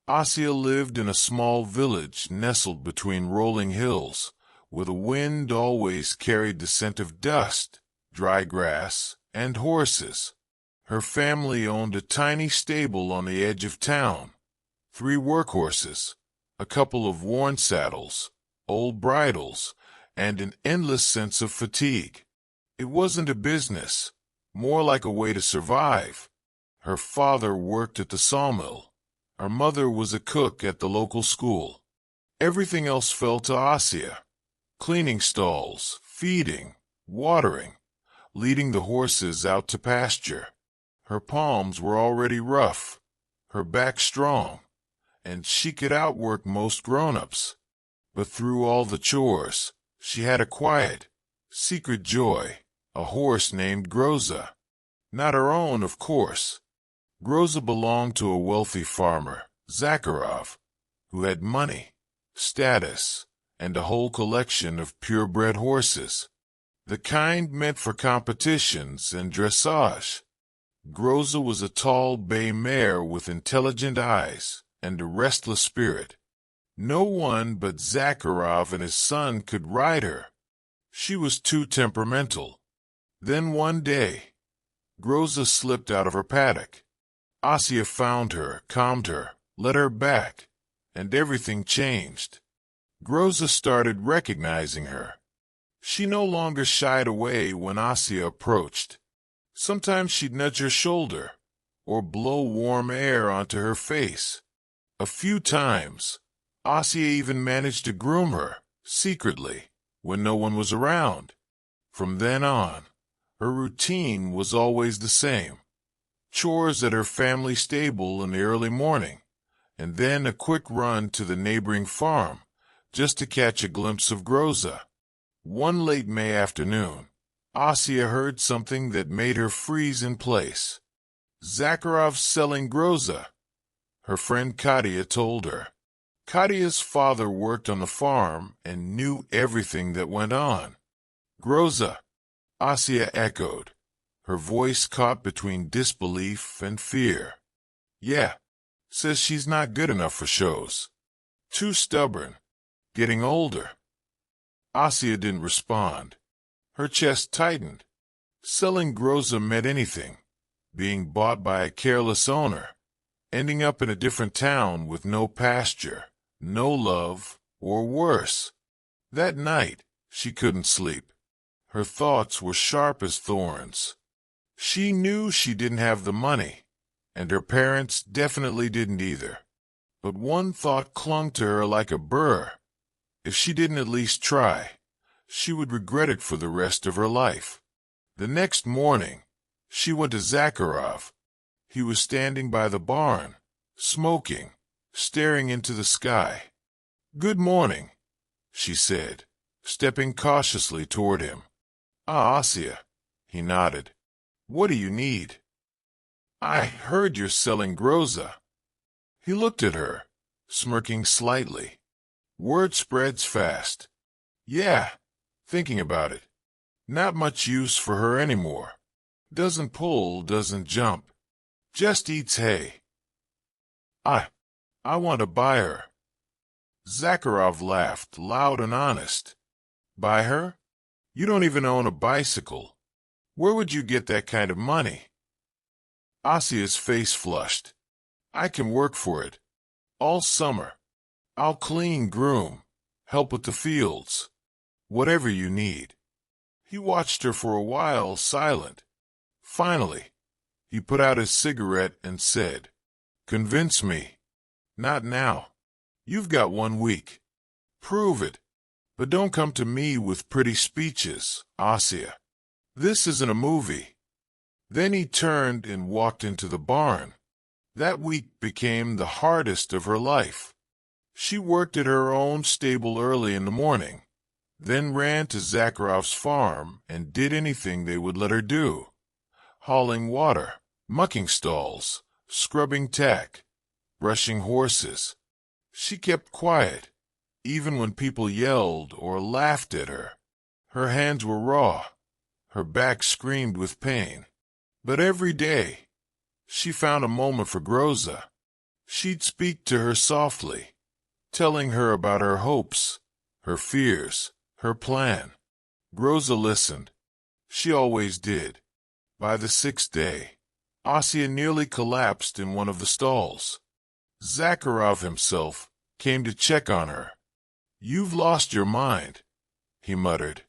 Asya lived in a small village nestled between rolling hills, where the wind always carried the scent of dust, dry grass, and horses. Her family owned a tiny stable on the edge of town, 3 workhorses, a couple of worn saddles, old bridles, and an endless sense of fatigue. It wasn't a business, more like a way to survive. Her father worked at the sawmill. Her mother was a cook at the local school. Everything else fell to Asya: cleaning stalls, feeding, watering, leading the horses out to pasture. Her palms were already rough, her back strong, and she could outwork most grown-ups. But through all the chores, she had a quiet, secret joy: a horse named Groza. Not her own, of course. Groza belonged to a wealthy farmer, Zakharov, who had money, status, and a whole collection of purebred horses, the kind meant for competitions and dressage. Groza was a tall bay mare with intelligent eyes and a restless spirit. No one but Zakharov and his son could ride her. She was too temperamental. Then one day, Groza slipped out of her paddock. Asya found her, calmed her, led her back, and everything changed. Groza started recognizing her. She no longer shied away when Asya approached. Sometimes she'd nudge her shoulder, or blow warm air onto her face. A few times, Asya even managed to groom her, secretly, when no one was around. From then on, her routine was always the same: chores at her family stable in the early morning, and then a quick run to the neighboring farm, just to catch a glimpse of Groza. One late May afternoon, Asya heard something that made her freeze in place. "Zakharov's selling Groza," her friend Katya told her. Katya's father worked on the farm and knew everything that went on. "Groza," Asya echoed, her voice caught between disbelief and fear. "Yeah, says she's not good enough for shows. Too stubborn. Getting older." Asya didn't respond. Her chest tightened. Selling Groza meant anything: being bought by a careless owner, ending up in a different town with no pasture, no love, or worse. That night, she couldn't sleep. Her thoughts were sharp as thorns. She knew she didn't have the money, and her parents definitely didn't either. But one thought clung to her like a burr. If she didn't at least try, she would regret it for the rest of her life. The next morning, she went to Zakharov. He was standing by the barn, smoking, staring into the sky. "Good morning," she said, stepping cautiously toward him. "Ah, Asya," he nodded. "What do you need?" "I heard you're selling Groza." He looked at her, smirking slightly. "Word spreads fast." "Yeah, thinking about it. Not much use for her anymore. Doesn't pull, doesn't jump. Just eats hay." I want to buy her." Zakharov laughed, loud and honest. "Buy her? You don't even own a bicycle. Where would you get that kind of money?" Asya's face flushed. "I can work for it. All summer. I'll clean, groom, help with the fields. Whatever you need." He watched her for a while, silent. Finally, he put out his cigarette and said, "Convince me." "Not now. You've got 1 week. Prove it. But don't come to me with pretty speeches, Asya. This isn't a movie." Then he turned and walked into the barn. That week became the hardest of her life. She worked at her own stable early in the morning, then ran to Zakharov's farm and did anything they would let her do: hauling water, mucking stalls, scrubbing tack, brushing horses. She kept quiet, even when people yelled or laughed at her. Her hands were raw. Her back screamed with pain. But every day, she found a moment for Groza. She'd speak to her softly, telling her about her hopes, her fears, her plan. Groza listened. She always did. By the 6th day, Asya nearly collapsed in one of the stalls. Zakharov himself came to check on her. "You've lost your mind," he muttered.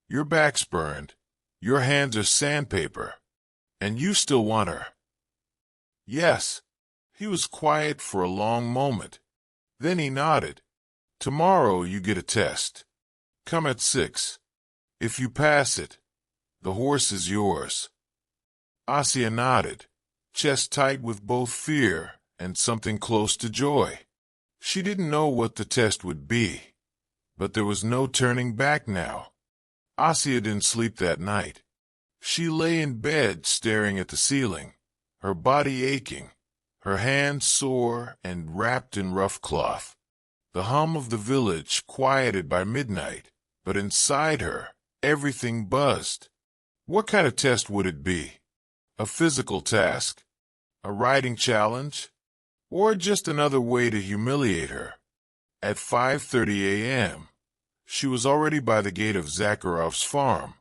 "Your back's burned, your hands are sandpaper, and you still want her." "Yes." He was quiet for a long moment. Then he nodded. "Tomorrow you get a test. Come at 6. If you pass it, the horse is yours." Asya nodded, chest tight with both fear and something close to joy. She didn't know what the test would be, but there was no turning back now. Asya didn't sleep that night. She lay in bed staring at the ceiling, her body aching, her hands sore and wrapped in rough cloth. The hum of the village quieted by midnight, but inside her, everything buzzed. What kind of test would it be? A physical task? A riding challenge? Or just another way to humiliate her? At 5:30 a.m., she was already by the gate of Zakharov's farm,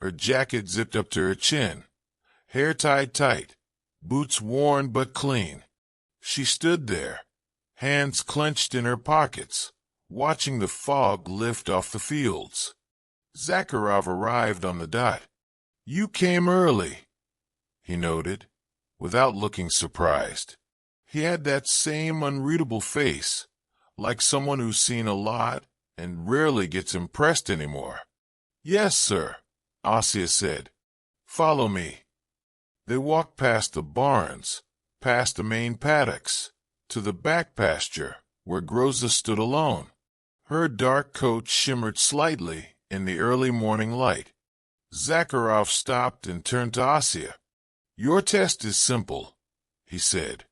her jacket zipped up to her chin, hair tied tight, boots worn but clean. She stood there, hands clenched in her pockets, watching the fog lift off the fields. Zakharov arrived on the dot. "You came early," he noted, without looking surprised. He had that same unreadable face, like someone who's seen a lot and rarely gets impressed anymore. "Yes, sir," Asya said. "Follow me." They walked past the barns, past the main paddocks, to the back pasture, where Groza stood alone. Her dark coat shimmered slightly in the early morning light. Zakharov stopped and turned to Asya. "Your test is simple," he said.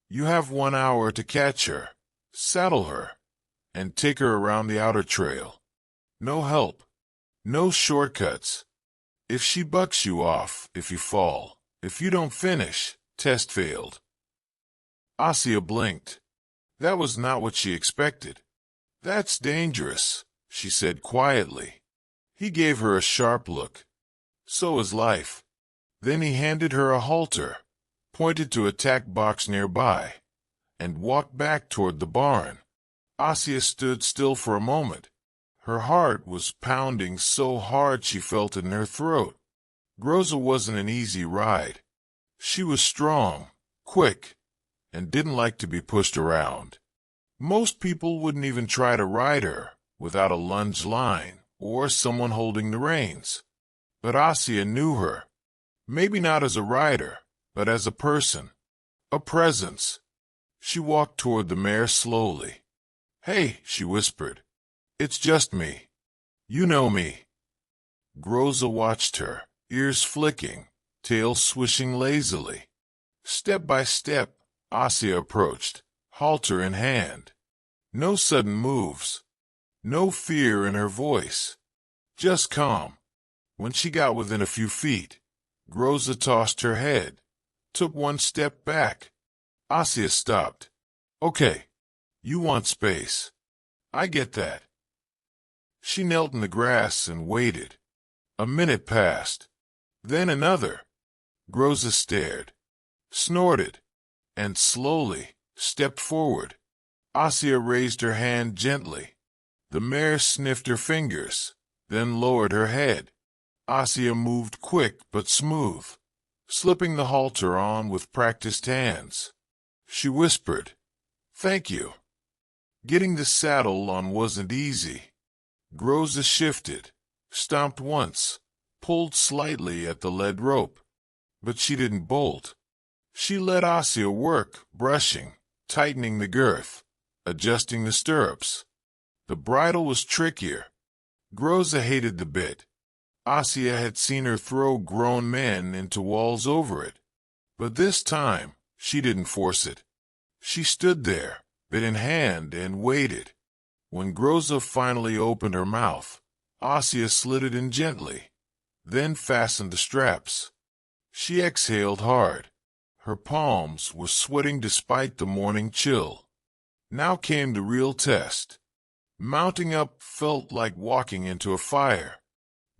"You have 1 hour to catch her, saddle her, and take her around the outer trail. No help, no shortcuts. If she bucks you off, if you fall, if you don't finish, test failed." Asya blinked. That was not what she expected. "That's dangerous," she said quietly. He gave her a sharp look. "So is life." Then he handed her a halter, pointed to a tack box nearby, and walked back toward the barn. Asya stood still for a moment. Her heart was pounding so hard she felt it in her throat. Groza wasn't an easy ride. She was strong, quick, and didn't like to be pushed around. Most people wouldn't even try to ride her without a lunge line or someone holding the reins. But Asya knew her. Maybe not as a rider, but as a person, a presence. She walked toward the mare slowly. "Hey," she whispered. "It's just me. You know me." Groza watched her, ears flicking, tail swishing lazily. Step by step, Asya approached, halter in hand. No sudden moves, no fear in her voice, just calm. When she got within a few feet, Groza tossed her head, took one step back. Asya stopped. "Okay, you want space. I get that." She knelt in the grass and waited. A minute passed. Then another. Groza stared, snorted, and slowly stepped forward. Asya raised her hand gently. The mare sniffed her fingers, then lowered her head. Asya moved quick but smooth, slipping the halter on with practiced hands. She whispered, "Thank you." Getting the saddle on wasn't easy. Groza shifted, stomped once, pulled slightly at the lead rope. But she didn't bolt. She let Asya work, brushing, tightening the girth, adjusting the stirrups. The bridle was trickier. Groza hated the bit. Asya had seen her throw grown men into walls over it. But this time, she didn't force it. She stood there, bit in hand, and waited. When Groza finally opened her mouth, Asya slid it in gently, then fastened the straps. She exhaled hard. Her palms were sweating despite the morning chill. Now came the real test. Mounting up felt like walking into a fire.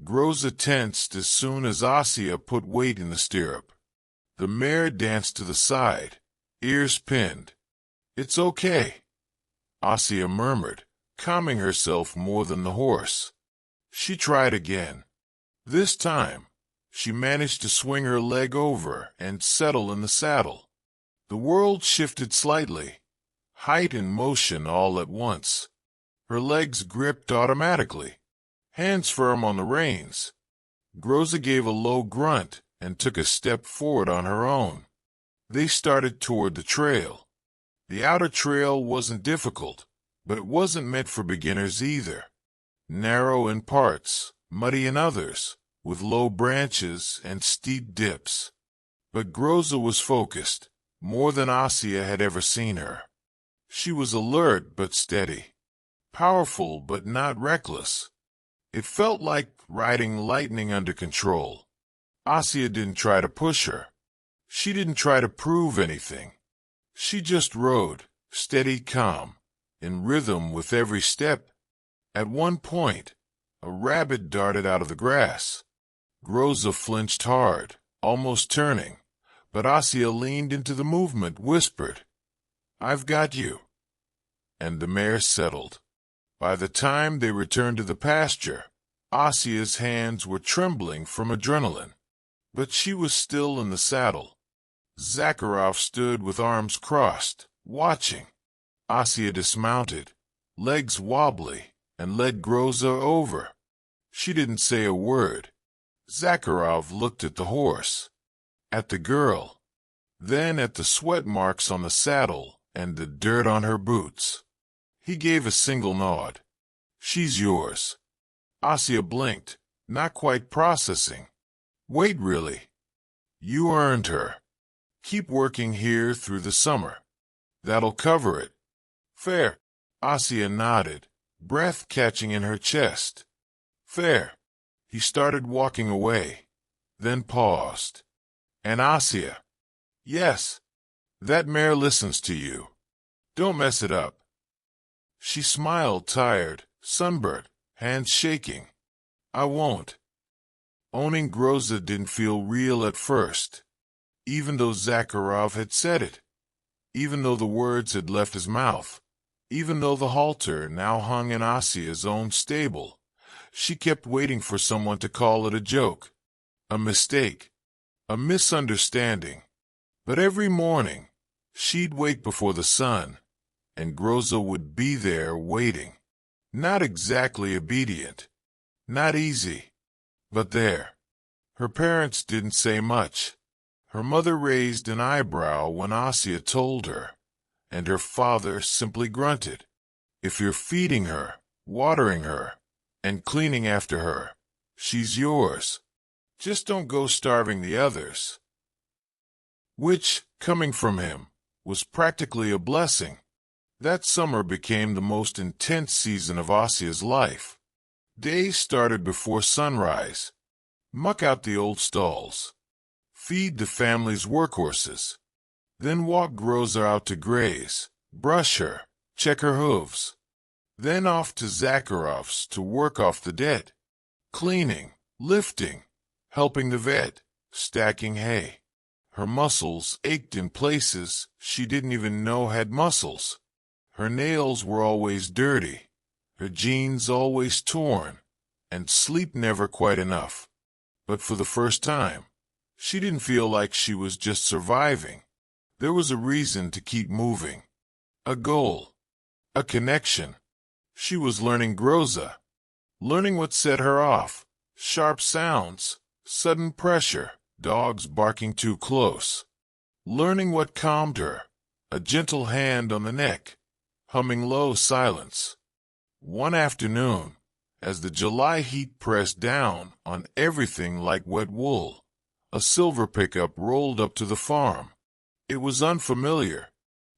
Groza tensed as soon as Asya put weight in the stirrup. The mare danced to the side, ears pinned. "It's okay," Asya murmured, calming herself more than the horse. She tried again. This time, she managed to swing her leg over and settle in the saddle. The world shifted slightly, height and motion all at once. Her legs gripped automatically, hands firm on the reins. Groza gave a low grunt and took a step forward on her own. They started toward the trail. The outer trail wasn't difficult, but it wasn't meant for beginners either. Narrow in parts, muddy in others, with low branches and steep dips. But Groza was focused, more than Asya had ever seen her. She was alert but steady, powerful but not reckless. It felt like riding lightning under control. Asya didn't try to push her. She didn't try to prove anything. She just rode, steady, calm, in rhythm with every step. At one point, a rabbit darted out of the grass. Groza flinched hard, almost turning, but Asya leaned into the movement, whispered, "I've got you." And the mare settled. By the time they returned to the pasture, Asya's hands were trembling from adrenaline. But she was still in the saddle. Zakharov stood with arms crossed, watching. Asya dismounted, legs wobbly, and led Groza over. She didn't say a word. Zakharov looked at the horse, at the girl, then at the sweat marks on the saddle and the dirt on her boots. He gave a single nod. "She's yours." Asya blinked, not quite processing. "Wait, really? You earned her. Keep working here through the summer. That'll cover it." "Fair." Asya nodded, breath catching in her chest. "Fair." He started walking away, then paused. "And Asya." "Yes. That mare listens to you. Don't mess it up." She smiled, tired, sunburnt, hands shaking. "I won't." Owning Groza didn't feel real at first, even though Zakharov had said it, even though the words had left his mouth, even though the halter now hung in Asya's own stable. She kept waiting for someone to call it a joke, a mistake, a misunderstanding. But every morning, she'd wake before the sun, and Groza would be there waiting. Not exactly obedient, not easy, but there. Her parents didn't say much. Her mother raised an eyebrow when Asya told her, and her father simply grunted. "If you're feeding her, watering her, and cleaning after her, she's yours. Just don't go starving the others." Which, coming from him, was practically a blessing. That summer became the most intense season of Asya's life. Days started before sunrise. Muck out the old stalls. Feed the family's workhorses. Then walk Groza out to graze, brush her, check her hooves. Then off to Zakharov's to work off the debt. Cleaning, lifting, helping the vet, stacking hay. Her muscles ached in places she didn't even know had muscles. Her nails were always dirty, her jeans always torn, and sleep never quite enough. But for the first time, she didn't feel like she was just surviving. There was a reason to keep moving, a goal, a connection. She was learning Groza, learning what set her off, sharp sounds, sudden pressure, dogs barking too close. Learning what calmed her, a gentle hand on the neck, humming low silence. One afternoon, as the July heat pressed down on everything like wet wool, a silver pickup rolled up to the farm. It was unfamiliar,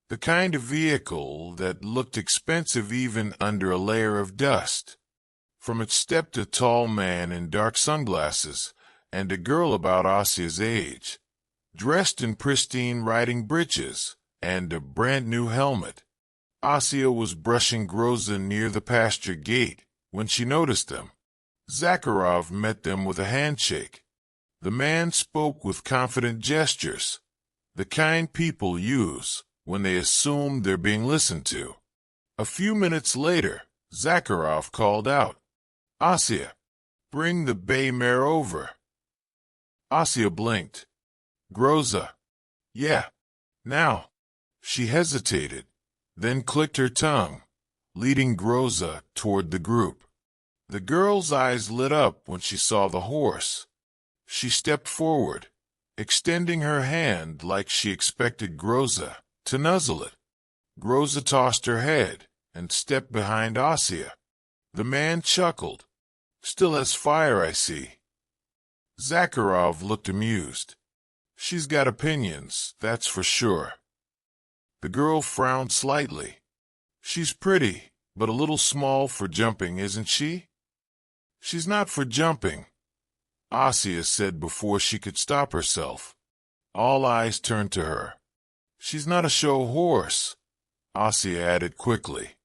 the kind of vehicle that looked expensive even under a layer of dust. From it stepped a tall man in dark sunglasses and a girl about Asya's age. dressed in pristine riding breeches and a brand-new helmet. Asya was brushing Groza near the pasture gate when she noticed them. Zakharov met them with a handshake. The man spoke with confident gestures, the kind people use when they assume they're being listened to. A few minutes later, Zakharov called out, "Asya, bring the bay mare over." Asya blinked. "Groza." "Yeah. Now." She hesitated, then clicked her tongue, leading Groza toward the group. The girl's eyes lit up when she saw the horse. She stepped forward, extending her hand like she expected Groza to nuzzle it. Groza tossed her head and stepped behind Asya. The man chuckled. "Still has fire, I see." Zakharov looked amused. "She's got opinions, that's for sure." The girl frowned slightly. "She's pretty, but a little small for jumping, isn't she?" "She's not for jumping," Asya said before she could stop herself. All eyes turned to her. "She's not a show horse," Asya added quickly.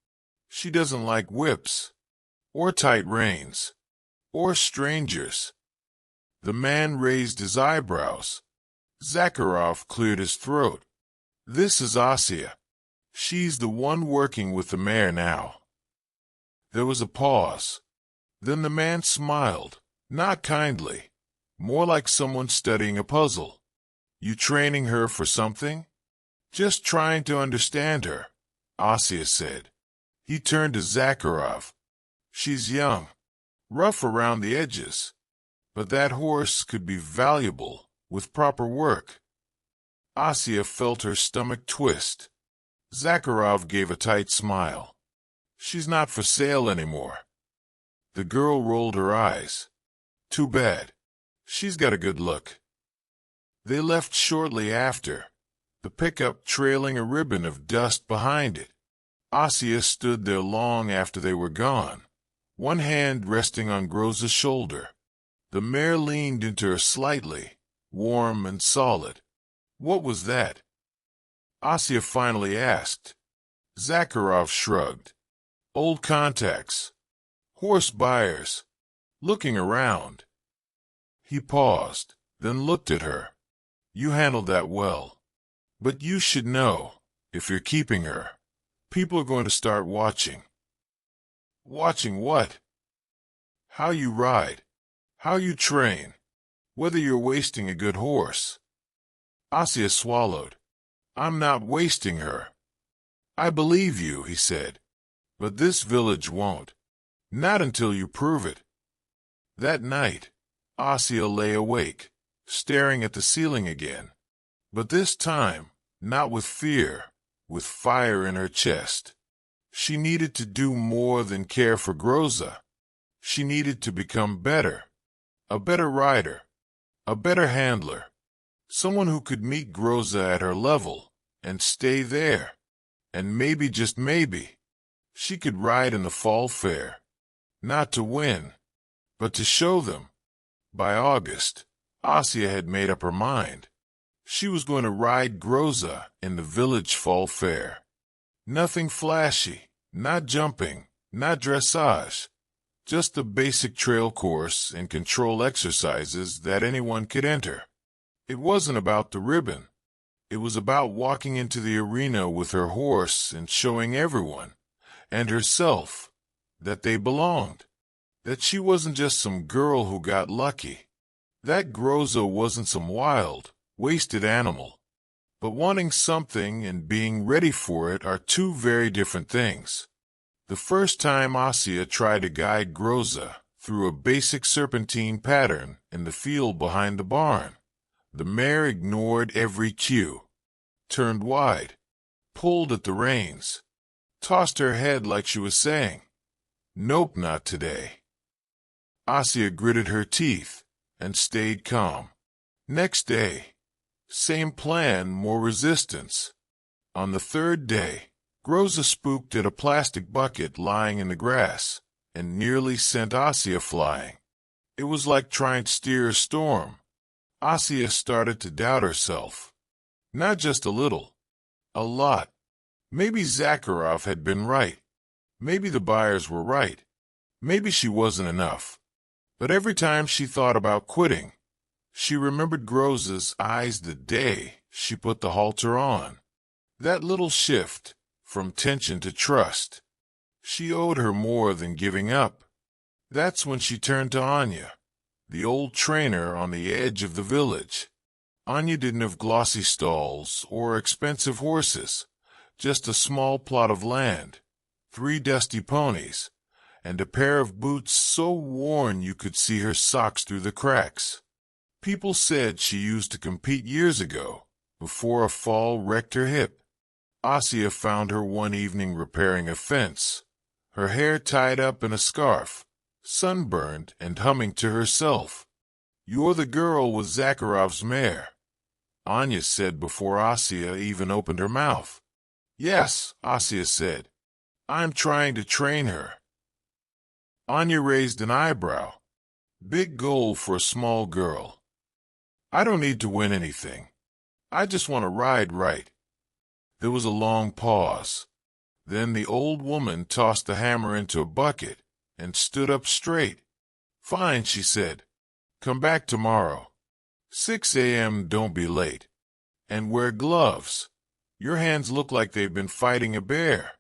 "She doesn't like whips, or tight reins, or strangers." The man raised his eyebrows. Zakharov cleared his throat. "This is Asya. She's the one working with the mare now." There was a pause. Then the man smiled, not kindly, more like someone studying a puzzle. "You training her for something?" "Just trying to understand her," Asya said. He turned to Zakharov. "She's young, rough around the edges, but that horse could be valuable with proper work." Asya felt her stomach twist. Zakharov gave a tight smile. "She's not for sale anymore." The girl rolled her eyes. "Too bad. She's got a good look." They left shortly after, the pickup trailing a ribbon of dust behind it. Asya stood there long after they were gone, one hand resting on Groza's shoulder. The mare leaned into her slightly, warm and solid. "What was that?" Asya finally asked. Zakharov shrugged. "Old contacts. Horse buyers. Looking around." He paused, then looked at her. "You handled that well. But you should know, if you're keeping her, people are going to start watching." "Watching what?" "How you ride. How you train. Whether you're wasting a good horse." Asya swallowed. "I'm not wasting her." "I believe you," he said. "But this village won't. Not until you prove it." That night, Asya lay awake, staring at the ceiling again. But this time, not with fear, with fire in her chest. She needed to do more than care for Groza. She needed to become better. A better rider. A better handler. Someone who could meet Groza at her level and stay there. And maybe, just maybe, she could ride in the fall fair. Not to win, but to show them. By August, Asya had made up her mind. She was going to ride Groza in the village fall fair. Nothing flashy, not jumping, not dressage. Just the basic trail course and control exercises that anyone could enter. It wasn't about the ribbon. It was about walking into the arena with her horse and showing everyone, and herself, that they belonged. That she wasn't just some girl who got lucky. That Groza wasn't some wild, wasted animal. But wanting something and being ready for it are two very different things. The first time Asya tried to guide Groza through a basic serpentine pattern in the field behind the barn, the mare ignored every cue, turned wide, pulled at the reins, tossed her head like she was saying, "Nope, not today." Asya gritted her teeth and stayed calm. Next day, same plan, more resistance. On the third day, Groza spooked at a plastic bucket lying in the grass and nearly sent Asya flying. It was like trying to steer a storm. Asya started to doubt herself. Not just a little. A lot. Maybe Zakharov had been right. Maybe the buyers were right. Maybe she wasn't enough. But every time she thought about quitting, she remembered Groza's eyes the day she put the halter on. That little shift, from tension to trust. She owed her more than giving up. That's when she turned to Anya, the old trainer on the edge of the village. Anya didn't have glossy stalls or expensive horses, just a small plot of land, 3 dusty ponies, and a pair of boots so worn you could see her socks through the cracks. People said she used to compete years ago, before a fall wrecked her hip. Asya found her one evening repairing a fence, her hair tied up in a scarf, sunburned and humming to herself. "You're the girl with Zakharov's mare," Anya said before Asya even opened her mouth. "Yes," Asya said. "I'm trying to train her." Anya raised an eyebrow. Big goal for a small girl. "I don't need to win anything. I just want to ride right." There was a long pause. Then the old woman tossed the hammer into a bucket and stood up straight. "Fine," she said. "Come back tomorrow. 6 a.m. Don't be late. And wear gloves. Your hands look like they've been fighting a bear."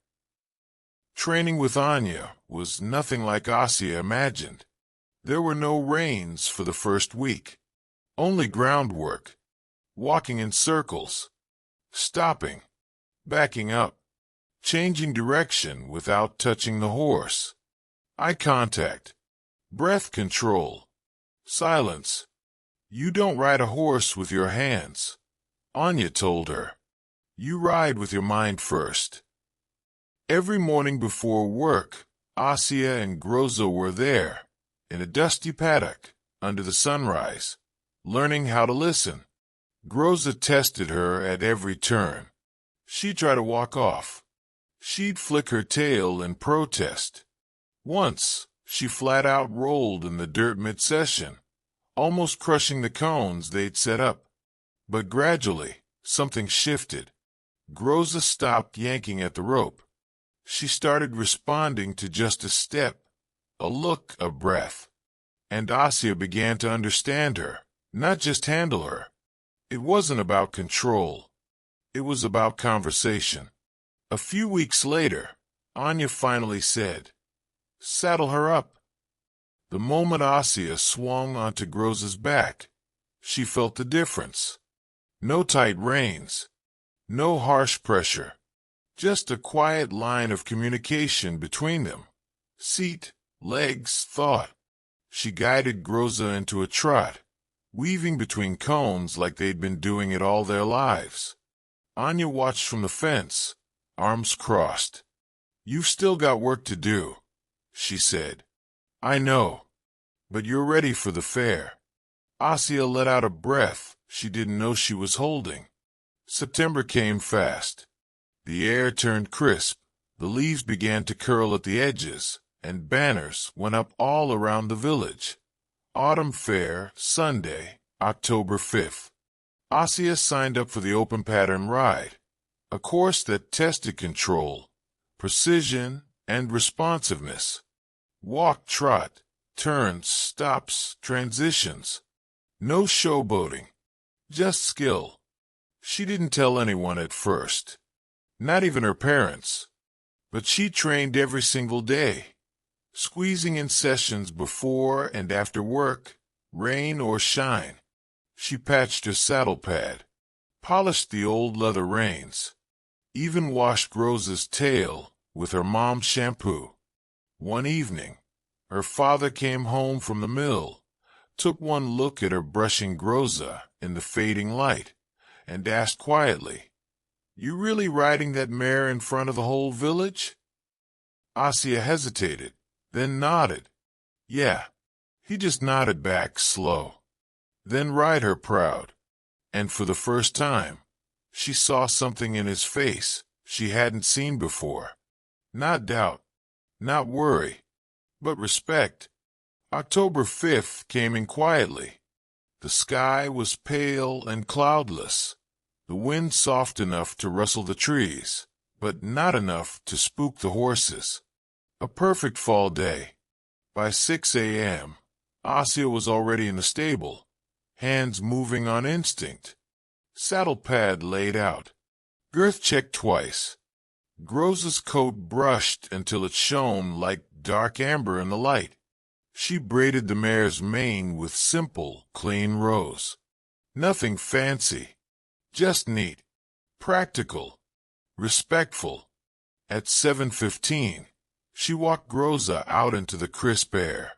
Training with Anya was nothing like Asya imagined. There were no reins for the first week. Only groundwork. Walking in circles. Stopping. Backing up. Changing direction without touching the horse. Eye contact. Breath control. Silence. "You don't ride a horse with your hands," Anya told her. "You ride with your mind first." Every morning before work, Asya and Groza were there, in a dusty paddock, under the sunrise, learning how to listen. Groza tested her at every turn. She'd try to walk off. She'd flick her tail in protest. Once, she flat out rolled in the dirt mid-session, almost crushing the cones they'd set up. But gradually, something shifted. Groza stopped yanking at the rope. She started responding to just a step, a look, a breath. And Asya began to understand her, not just handle her. It wasn't about control. It was about conversation. A few weeks later, Anya finally said, "Saddle her up." The moment Asya swung onto Groza's back, she felt the difference. No tight reins. No harsh pressure. Just a quiet line of communication between them. Seat, legs, thought. She guided Groza into a trot, weaving between cones like they'd been doing it all their lives. Anya watched from the fence, arms crossed. "You've still got work to do," she said. "I know. But you're ready for the fair." Asya let out a breath she didn't know she was holding. September came fast. The air turned crisp, the leaves began to curl at the edges, and banners went up all around the village. Autumn Fair, Sunday, October 5th. Asya signed up for the open pattern ride, a course that tested control, precision, and responsiveness. Walk, trot, turns, stops, transitions. No showboating, just skill. She didn't tell anyone at first. Not even her parents. But she trained every single day, squeezing in sessions before and after work, rain or shine. She patched her saddle pad, polished the old leather reins, even washed Groza's tail with her mom's shampoo. One evening, her father came home from the mill, took one look at her brushing Groza in the fading light, and asked quietly, "You really riding that mare in front of the whole village?" Asya hesitated, then nodded. "Yeah." He just nodded back slow. "Then ride her proud." And for the first time, she saw something in his face she hadn't seen before. Not doubt, not worry, but respect. October 5th came in quietly. The sky was pale and cloudless, the wind soft enough to rustle the trees, but not enough to spook the horses. A perfect fall day. By 6 a.m., Asya was already in the stable, hands moving on instinct. Saddle pad laid out. Girth checked twice. Groza's coat brushed until it shone like dark amber in the light. She braided the mare's mane with simple, clean rows. Nothing fancy, just neat, practical, respectful. At 7:15, she walked Groza out into the crisp air.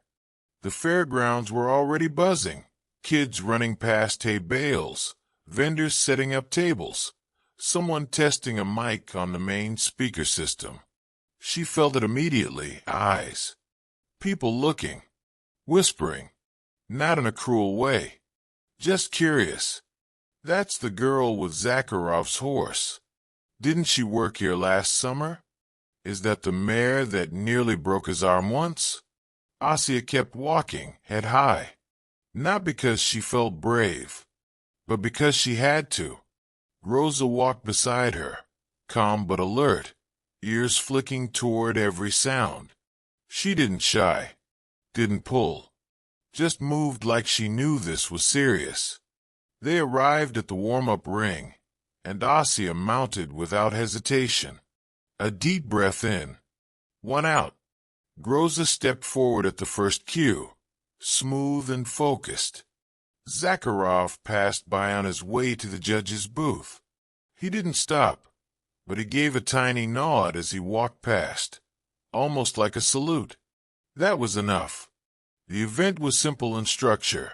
The fairgrounds were already buzzing, kids running past hay bales, vendors setting up tables, someone testing a mic on the main speaker system. She felt it immediately, eyes. People looking, whispering, not in a cruel way, just curious. That's the girl with Zakharov's horse. Didn't she work here last summer? Is that the mare that nearly broke his arm once? Asya kept walking, head high. Not because she felt brave, but because she had to. Groza walked beside her, calm but alert, ears flicking toward every sound. She didn't shy, didn't pull, just moved like she knew this was serious. They arrived at the warm-up ring, and Asya mounted without hesitation. A deep breath in, one out. Groza stepped forward at the first cue, smooth and focused. Zakharov passed by on his way to the judge's booth. He didn't stop, but he gave a tiny nod as he walked past, almost like a salute. That was enough. The event was simple in structure.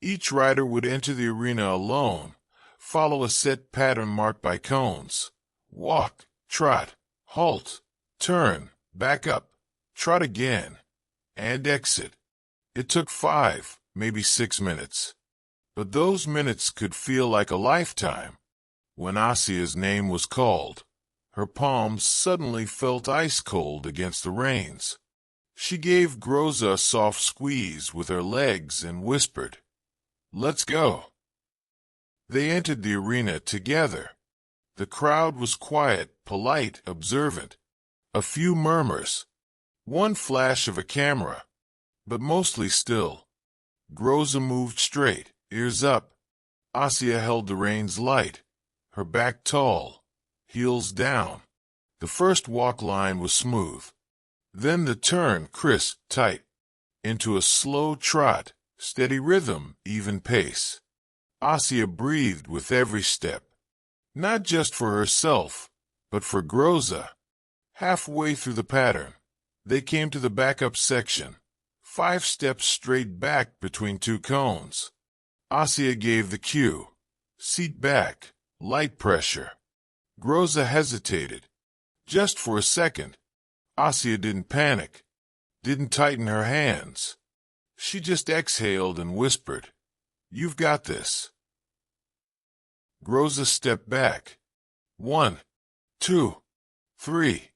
Each rider would enter the arena alone, follow a set pattern marked by cones. Walk, trot, halt, turn, back up, trot again, and exit. It took 5, maybe 6 minutes. But those minutes could feel like a lifetime. When Asya's name was called, her palms suddenly felt ice-cold against the reins. She gave Groza a soft squeeze with her legs and whispered, "Let's go." They entered the arena together. The crowd was quiet, polite, observant. A few murmurs. One flash of a camera, but mostly still. Groza moved straight, ears up. Asya held the reins light, her back tall, heels down. The first walk line was smooth. Then the turn crisp, tight. Into a slow trot, steady rhythm, even pace. Asya breathed with every step. Not just for herself, but for Groza. Halfway through the pattern, they came to the backup section. 5 steps straight back between 2 cones. Asya gave the cue. Seat back, light pressure. Groza hesitated. Just for a second. Asya didn't panic, didn't tighten her hands. She just exhaled and whispered, "You've got this." Groza stepped back. 1, 2, 3,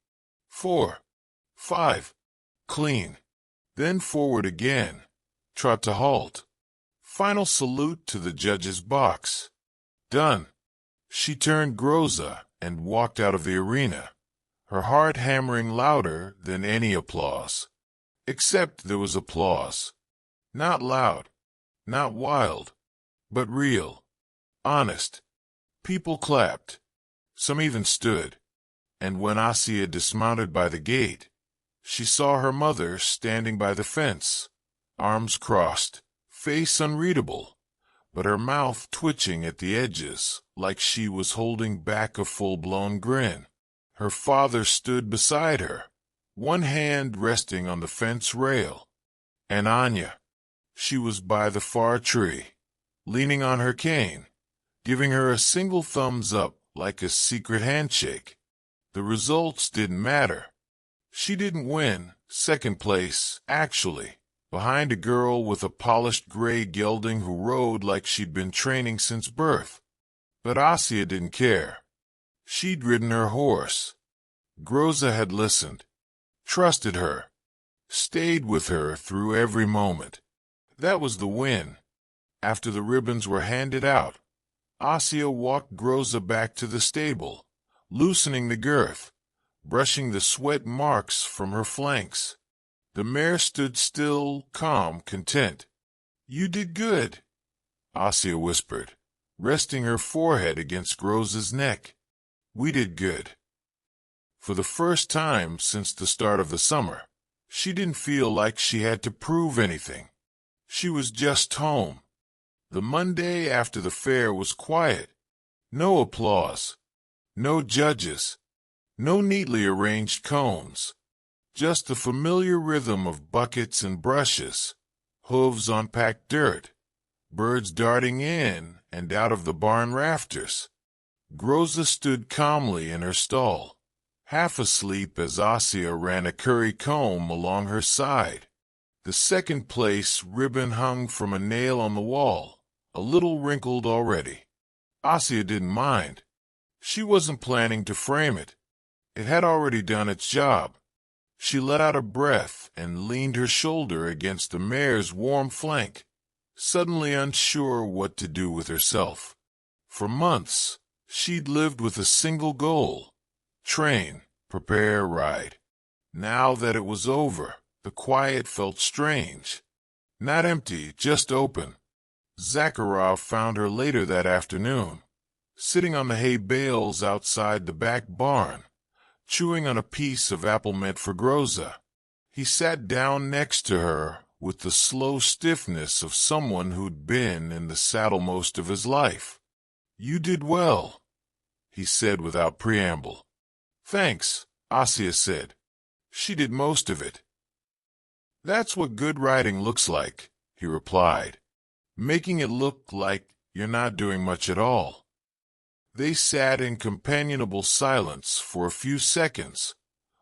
4, 5. Clean. Then forward again. Trot to halt. Final salute to the judge's box. Done. She turned Groza and walked out of the arena, her heart hammering louder than any applause. Except there was applause. Not loud, not wild, but real, honest. People clapped. Some even stood. And when Asya dismounted by the gate, she saw her mother standing by the fence, arms crossed, face unreadable, but her mouth twitching at the edges like she was holding back a full-blown grin. Her father stood beside her, one hand resting on the fence rail. And Anya, she was by the far tree, leaning on her cane, giving her a single thumbs up like a secret handshake. The results didn't matter. She didn't win, second place, actually, behind a girl with a polished gray gelding who rode like she'd been training since birth. But Asya didn't care. She'd ridden her horse. Groza had listened, trusted her, stayed with her through every moment. That was the win. After the ribbons were handed out, Asya walked Groza back to the stable, loosening the girth, brushing the sweat marks from her flanks. The mare stood still, calm, content. "You did good," Asya whispered, resting her forehead against Groza's neck. "We did good." For the first time since the start of the summer, she didn't feel like she had to prove anything. She was just home. The Monday after the fair was quiet. No applause. No judges. No neatly arranged cones. Just the familiar rhythm of buckets and brushes, hooves on packed dirt, birds darting in and out of the barn rafters. Groza stood calmly in her stall, half asleep as Asya ran a curry comb along her side. The second place ribbon hung from a nail on the wall, a little wrinkled already. Asya didn't mind. She wasn't planning to frame it. It had already done its job. She let out a breath and leaned her shoulder against the mare's warm flank, suddenly unsure what to do with herself. For months, she'd lived with a single goal: train, prepare, ride. Now that it was over, the quiet felt strange. Not empty, just open. Zakharov found her later that afternoon, sitting on the hay bales outside the back barn, chewing on a piece of apple meant for Groza. He sat down next to her with the slow stiffness of someone who'd been in the saddle most of his life. "You did well," he said without preamble. "Thanks," Asya said. She did most of it. "That's what good riding looks like," he replied, "making it look like you're not doing much at all." They sat in companionable silence for a few seconds,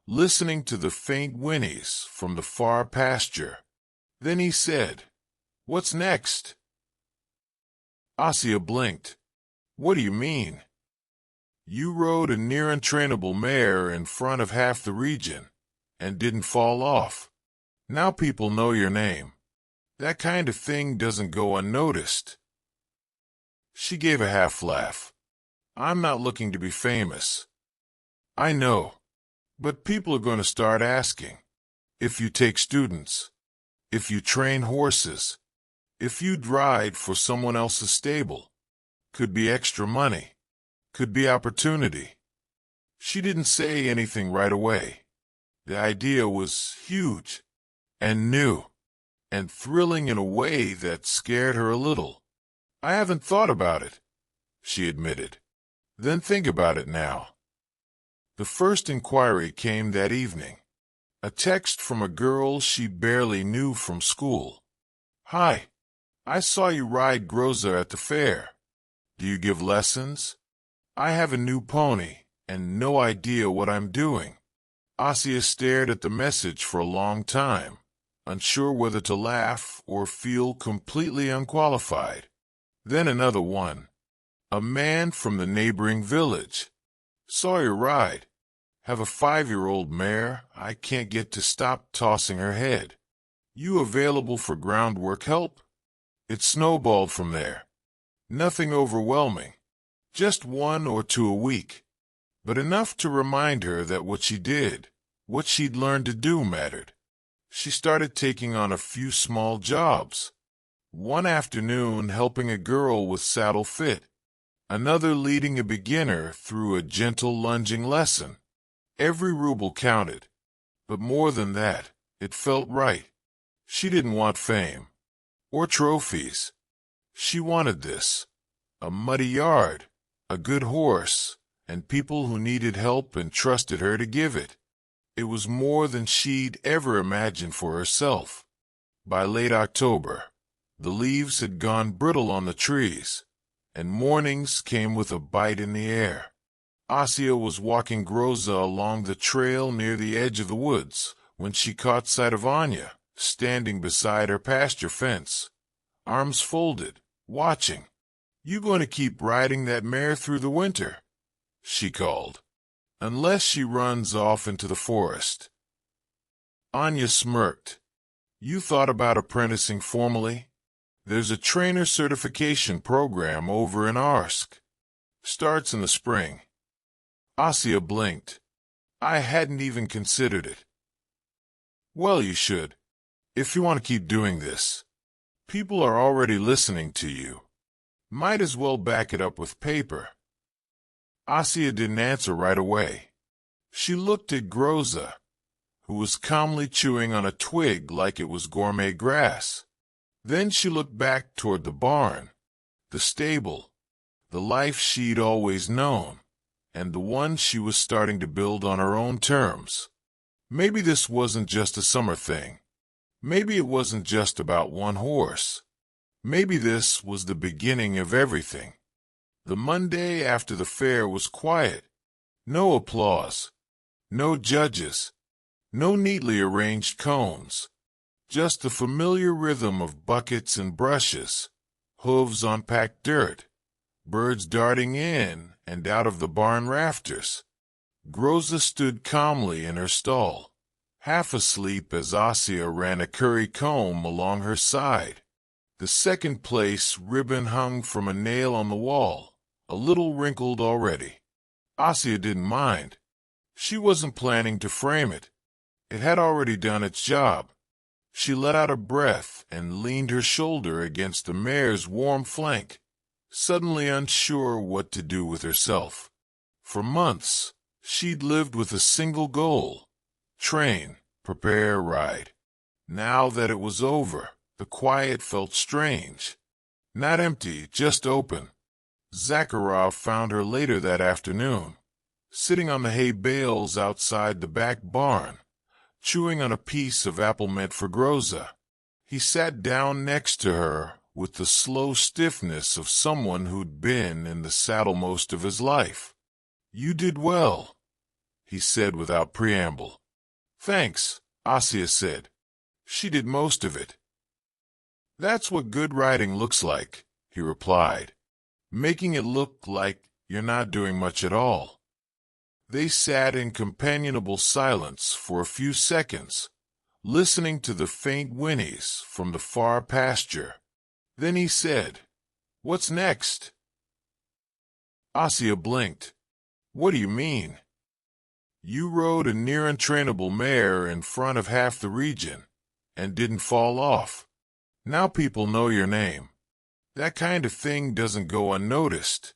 listening to the faint whinnies from the far pasture. Then he said, "What's next?" Asya blinked. "What do you mean?" "You rode a near untrainable mare in front of half the region and didn't fall off. Now people know your name. That kind of thing doesn't go unnoticed." She gave a half laugh. "I'm not looking to be famous." "I know. But people are going to start asking. If you take students, if you train horses, if you'd ride for someone else's stable, could be extra money, could be opportunity." She didn't say anything right away. The idea was huge and new and thrilling in a way that scared her a little. "I haven't thought about it," she admitted. "Then think about it now." The first inquiry came that evening. A text from a girl she barely knew from school. "Hi, I saw you ride Groza at the fair. Do you give lessons? I have a new pony and no idea what I'm doing." Asya stared at the message for a long time, unsure whether to laugh or feel completely unqualified. Then another one. A man from the neighboring village. "Saw your ride. Have a 5-year-old mare I can't get to stop tossing her head. You available for groundwork help?" It snowballed from there. Nothing overwhelming. Just 1 or 2 a week. But enough to remind her that what she did, what she'd learned to do, mattered. She started taking on a few small jobs. One afternoon helping a girl with saddle fit. Another leading a beginner through a gentle lunging lesson. Every ruble counted. But more than that, it felt right. She didn't want fame. Or trophies. She wanted this. A muddy yard, a good horse, and people who needed help and trusted her to give it. It was more than she'd ever imagined for herself. By late October, the leaves had gone brittle on the trees, and mornings came with a bite in the air. Asya was walking Groza along the trail near the edge of the woods when she caught sight of Anya, standing beside her pasture fence, arms folded, watching. "You going to keep riding that mare through the winter?" she called. "Unless she runs off into the forest." Anya smirked. "You thought about apprenticing formally?" There's a trainer certification program over in Arsk. Starts in the spring. Asya blinked. I hadn't even considered it. Well, you should, if you want to keep doing this. People are already listening to you. Might as well back it up with paper. Asya didn't answer right away. She looked at Groza, who was calmly chewing on a twig like it was gourmet grass. Then she looked back toward the barn, the stable, the life she'd always known, and the one she was starting to build on her own terms. Maybe this wasn't just a summer thing. Maybe it wasn't just about one horse. Maybe this was the beginning of everything. The Monday after the fair was quiet. No applause. No judges. No neatly arranged cones. Just the familiar rhythm of buckets and brushes, hooves on packed dirt, birds darting in and out of the barn rafters. Groza stood calmly in her stall, half asleep as Asya ran a curry comb along her side. The second place ribbon hung from a nail on the wall, a little wrinkled already. Asya didn't mind. She wasn't planning to frame it. It had already done its job. She let out a breath and leaned her shoulder against the mare's warm flank, suddenly unsure what to do with herself. For months, she'd lived with a single goal: train, prepare, ride. Now that it was over, the quiet felt strange. Not empty, just open. Zakharov found her later that afternoon, sitting on the hay bales outside the back barn, chewing on a piece of apple meant for Groza. He sat down next to her with the slow stiffness of someone who'd been in the saddle most of his life. "You did well," he said without preamble. "Thanks," Asya said. "She did most of it." "That's what good riding looks like," he replied, "making it look like you're not doing much at all." They sat in companionable silence for a few seconds, listening to the faint whinnies from the far pasture. Then he said, "What's next?" Asya blinked. "What do you mean?" "You rode a near untrainable mare in front of half the region and didn't fall off. Now people know your name. That kind of thing doesn't go unnoticed."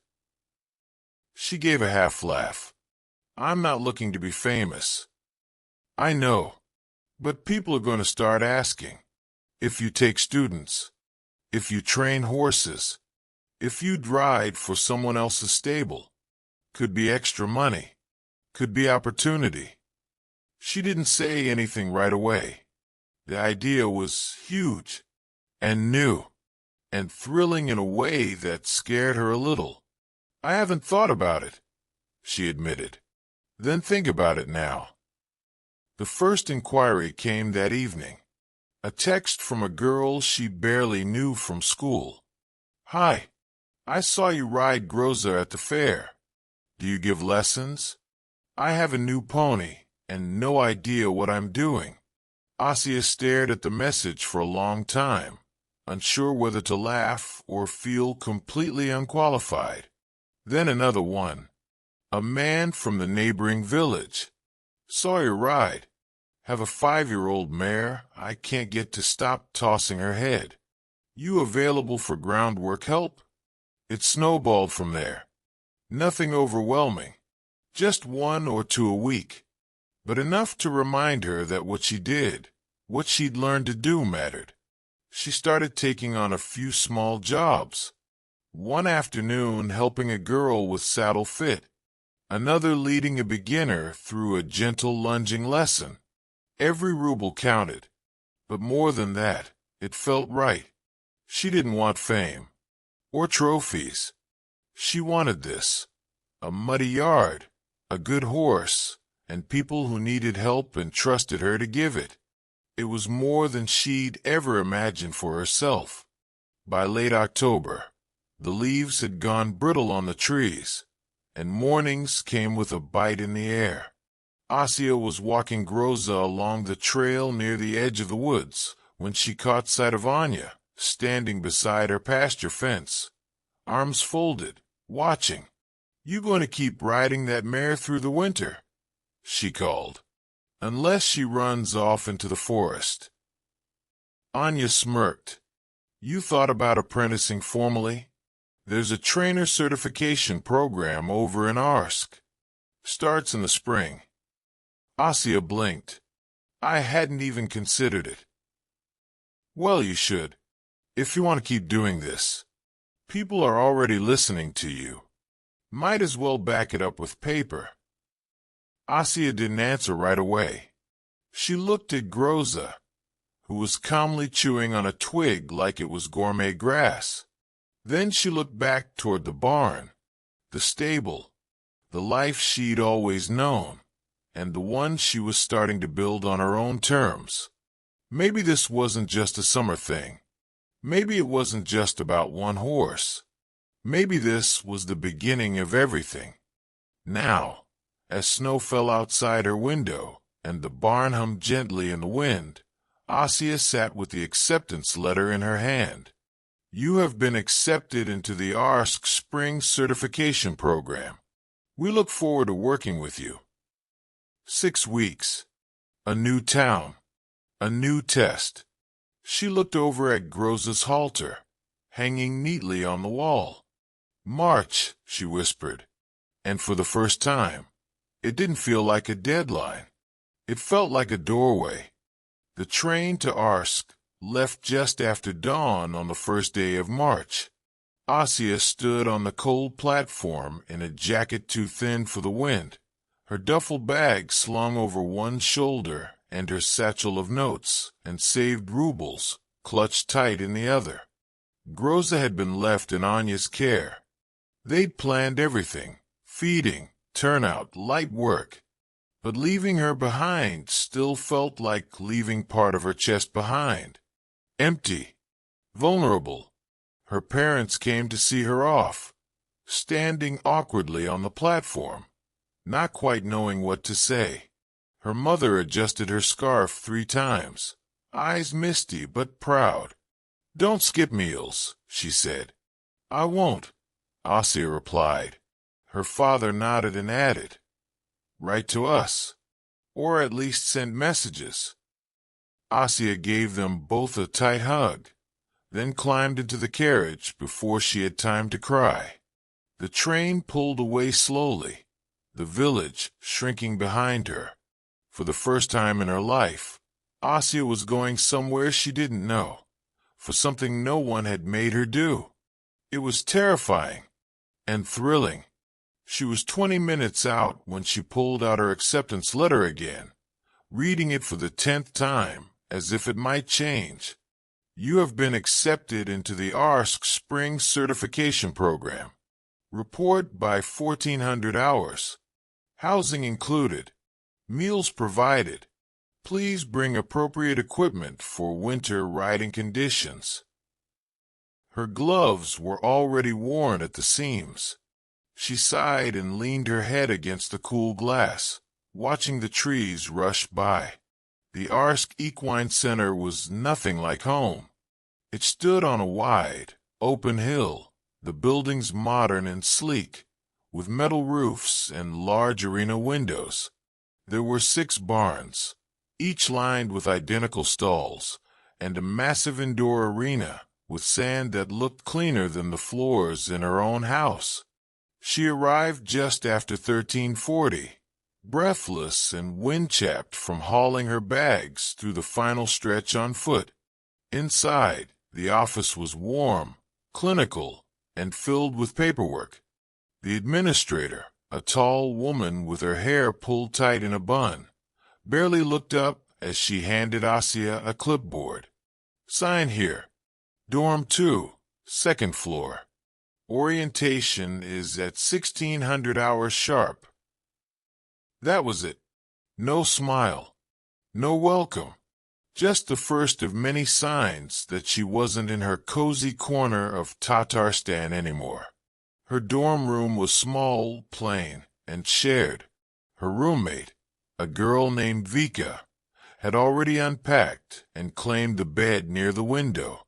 She gave a half laugh. "I'm not looking to be famous." "I know. But people are going to start asking. If you take students, if you train horses, if you'd ride for someone else's stable, could be extra money, could be opportunity." She didn't say anything right away. The idea was huge and new and thrilling in a way that scared her a little. "I haven't thought about it," she admitted. "Then think about it now." The first inquiry came that evening. A text from a girl she barely knew from school. "Hi, I saw you ride Groza at the fair. Do you give lessons? I have a new pony and no idea what I'm doing." Asya stared at the message for a long time, unsure whether to laugh or feel completely unqualified. Then another one. A man from the neighboring village. "Saw your ride. Have a 5-year-old mare I can't get to stop tossing her head. You available for groundwork help?" It snowballed from there. Nothing overwhelming. Just 1 or 2 a week. But enough to remind her that what she did, what she'd learned to do, mattered. She started taking on a few small jobs. One afternoon helping a girl with saddle fit. Another leading a beginner through a gentle lunging lesson. Every ruble counted. But more than that, it felt right. She didn't want fame. Or trophies. She wanted this. A muddy yard. A good horse. And people who needed help and trusted her to give it. It was more than she'd ever imagined for herself. By late October, the leaves had gone brittle on the trees, and mornings came with a bite in the air. Asya was walking Groza along the trail near the edge of the woods when she caught sight of Anya, standing beside her pasture fence, arms folded, watching. "You going to keep riding that mare through the winter?" she called. "Unless she runs off into the forest." Anya smirked. "You thought about apprenticing formally? There's a trainer certification program over in Arsk. Starts in the spring." Asya blinked. "I hadn't even considered it." "Well, you should, if you want to keep doing this. People are already listening to you. Might as well back it up with paper." Asya didn't answer right away. She looked at Groza, who was calmly chewing on a twig like it was gourmet grass. Then she looked back toward the barn, the stable, the life she'd always known, and the one she was starting to build on her own terms. Maybe this wasn't just a summer thing. Maybe it wasn't just about one horse. Maybe this was the beginning of everything. Now, as snow fell outside her window and the barn hummed gently in the wind, Asya sat with the acceptance letter in her hand. "You have been accepted into the Arsk Spring Certification Program. We look forward to working with you." 6 weeks. A new town. A new test. She looked over at Groza's halter, hanging neatly on the wall. "March," she whispered, and for the first time, it didn't feel like a deadline. It felt like a doorway. The train to Arsk left just after dawn on the first day of March. Asya stood on the cold platform in a jacket too thin for the wind, her duffel bag slung over one shoulder and her satchel of notes and saved rubles clutched tight in the other. Groza had been left in Anya's care. They'd planned everything: feeding, turnout, light work. But leaving her behind still felt like leaving part of her chest behind. Empty. Vulnerable. Her parents came to see her off, standing awkwardly on the platform, not quite knowing what to say. Her mother adjusted her scarf 3 times, eyes misty but proud. "Don't skip meals," she said. "I won't," Asya replied. Her father nodded and added, "Write to us, or at least send messages." Asya gave them both a tight hug, then climbed into the carriage before she had time to cry. The train pulled away slowly, the village shrinking behind her. For the first time in her life, Asya was going somewhere she didn't know, for something no one had made her do. It was terrifying and thrilling. She was 20 minutes out when she pulled out her acceptance letter again, reading it for the 10th time, as if it might change. "You have been accepted into the Arsk Spring Certification Program. Report by 1400 hours. Housing included. Meals provided. Please bring appropriate equipment for winter riding conditions." Her gloves were already worn at the seams. She sighed and leaned her head against the cool glass, watching the trees rush by. The Arsk Equine Center was nothing like home. It stood on a wide, open hill, the buildings modern and sleek, with metal roofs and large arena windows. There were 6 barns, each lined with identical stalls, and a massive indoor arena with sand that looked cleaner than the floors in her own house. She arrived just after 1340, breathless and wind-chapped from hauling her bags through the final stretch on foot. Inside, the office was warm, clinical, and filled with paperwork. The administrator, a tall woman with her hair pulled tight in a bun, barely looked up as she handed Asya a clipboard. "Sign here. Dorm 2, 2nd floor. Orientation is at 1600 hours sharp." That was it. No smile. No welcome. Just the first of many signs that she wasn't in her cozy corner of Tatarstan anymore. Her dorm room was small, plain, and shared. Her roommate, a girl named Vika, had already unpacked and claimed the bed near the window.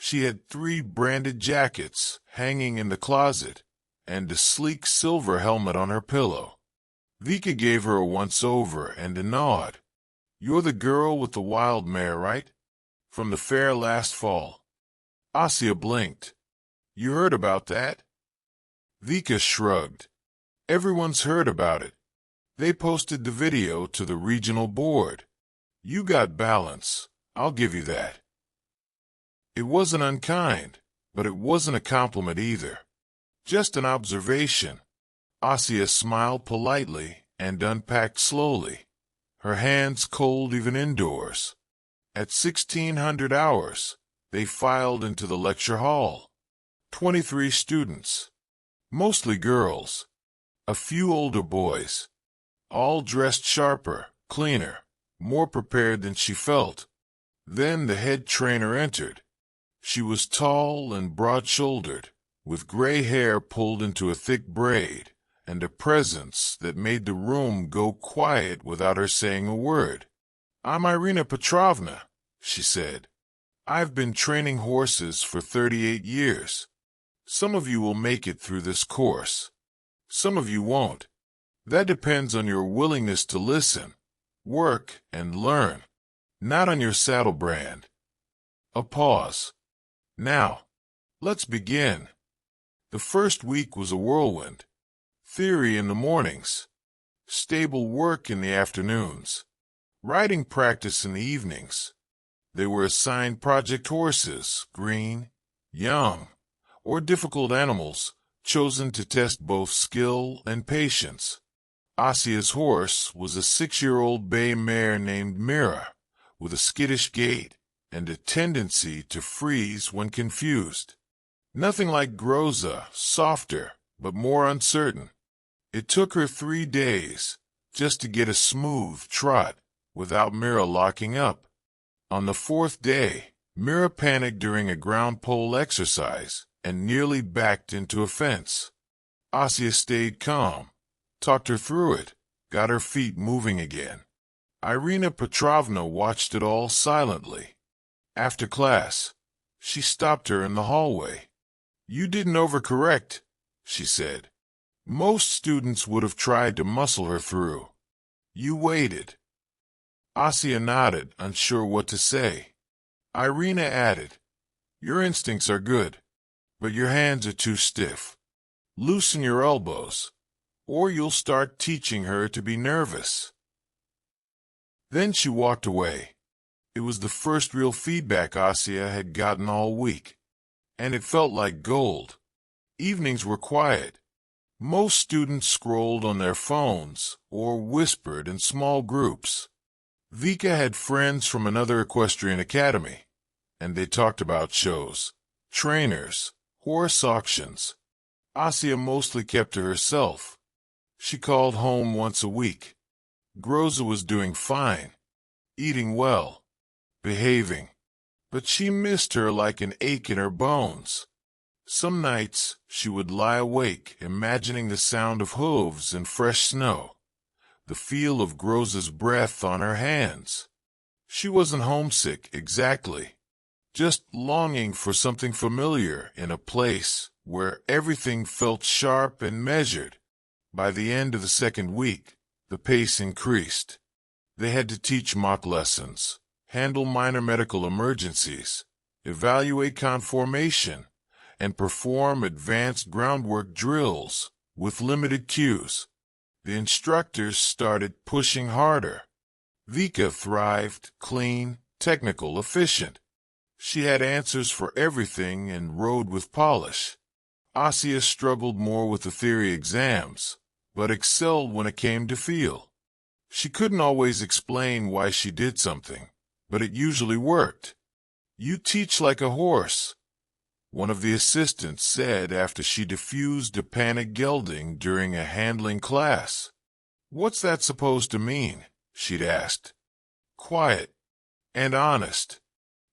She had 3 branded jackets hanging in the closet and a sleek silver helmet on her pillow. Vika gave her a once-over and a nod. "You're the girl with the wild mare, right? From the fair last fall." Asya blinked. "You heard about that?" Vika shrugged. "Everyone's heard about it. They posted the video to the regional board. You got balance, I'll give you that." It wasn't unkind, but it wasn't a compliment either. Just an observation. Asya smiled politely and unpacked slowly, her hands cold even indoors. At 1600 hours, they filed into the lecture hall. 23 students, mostly girls, a few older boys, all dressed sharper, cleaner, more prepared than she felt. Then the head trainer entered. She was tall and broad-shouldered, with gray hair pulled into a thick braid, and a presence that made the room go quiet without her saying a word. "I'm Irina Petrovna," she said. "I've been training horses for 38 years. Some of you will make it through this course. Some of you won't. That depends on your willingness to listen, work, and learn, not on your saddle brand." A pause. "Now, let's begin." The first week was a whirlwind. Theory in the mornings, stable work in the afternoons, riding practice in the evenings. They were assigned project horses, green, young, or difficult animals, chosen to test both skill and patience. Asya's horse was a 6-year-old bay mare named Mira, with a skittish gait and a tendency to freeze when confused. Nothing like Groza, softer, but more uncertain. It took her 3 days just to get a smooth trot without Mira locking up. On the 4th day, Mira panicked during a ground pole exercise and nearly backed into a fence. Asya stayed calm, talked her through it, got her feet moving again. Irina Petrovna watched it all silently. After class, she stopped her in the hallway. "You didn't overcorrect," she said. "Most students would have tried to muscle her through. You waited." Asya nodded, unsure what to say. Irina added, "Your instincts are good, but your hands are too stiff. Loosen your elbows, or you'll start teaching her to be nervous." Then she walked away. It was the first real feedback Asya had gotten all week, and it felt like gold. Evenings were quiet. Most students scrolled on their phones or whispered in small groups. Vika had friends from another equestrian academy, and they talked about shows, trainers, horse auctions. Asya mostly kept to herself. She called home once a week. Groza was doing fine, eating well, behaving, but she missed her like an ache in her bones. Some nights she would lie awake imagining the sound of hooves and fresh snow, the feel of Groza's breath on her hands. She wasn't homesick exactly, just longing for something familiar in a place where everything felt sharp and measured. By the end of the 2nd week, the pace increased. They had to teach mock lessons, handle minor medical emergencies, evaluate conformation, and perform advanced groundwork drills with limited cues. The instructors started pushing harder. Vika thrived, clean, technical, efficient. She had answers for everything and rode with polish. Asya struggled more with the theory exams, but excelled when it came to feel. She couldn't always explain why she did something, but it usually worked. "You teach like a horse," one of the assistants said after she diffused a panic gelding during a handling class. "What's that supposed to mean?" she'd asked. "Quiet and honest.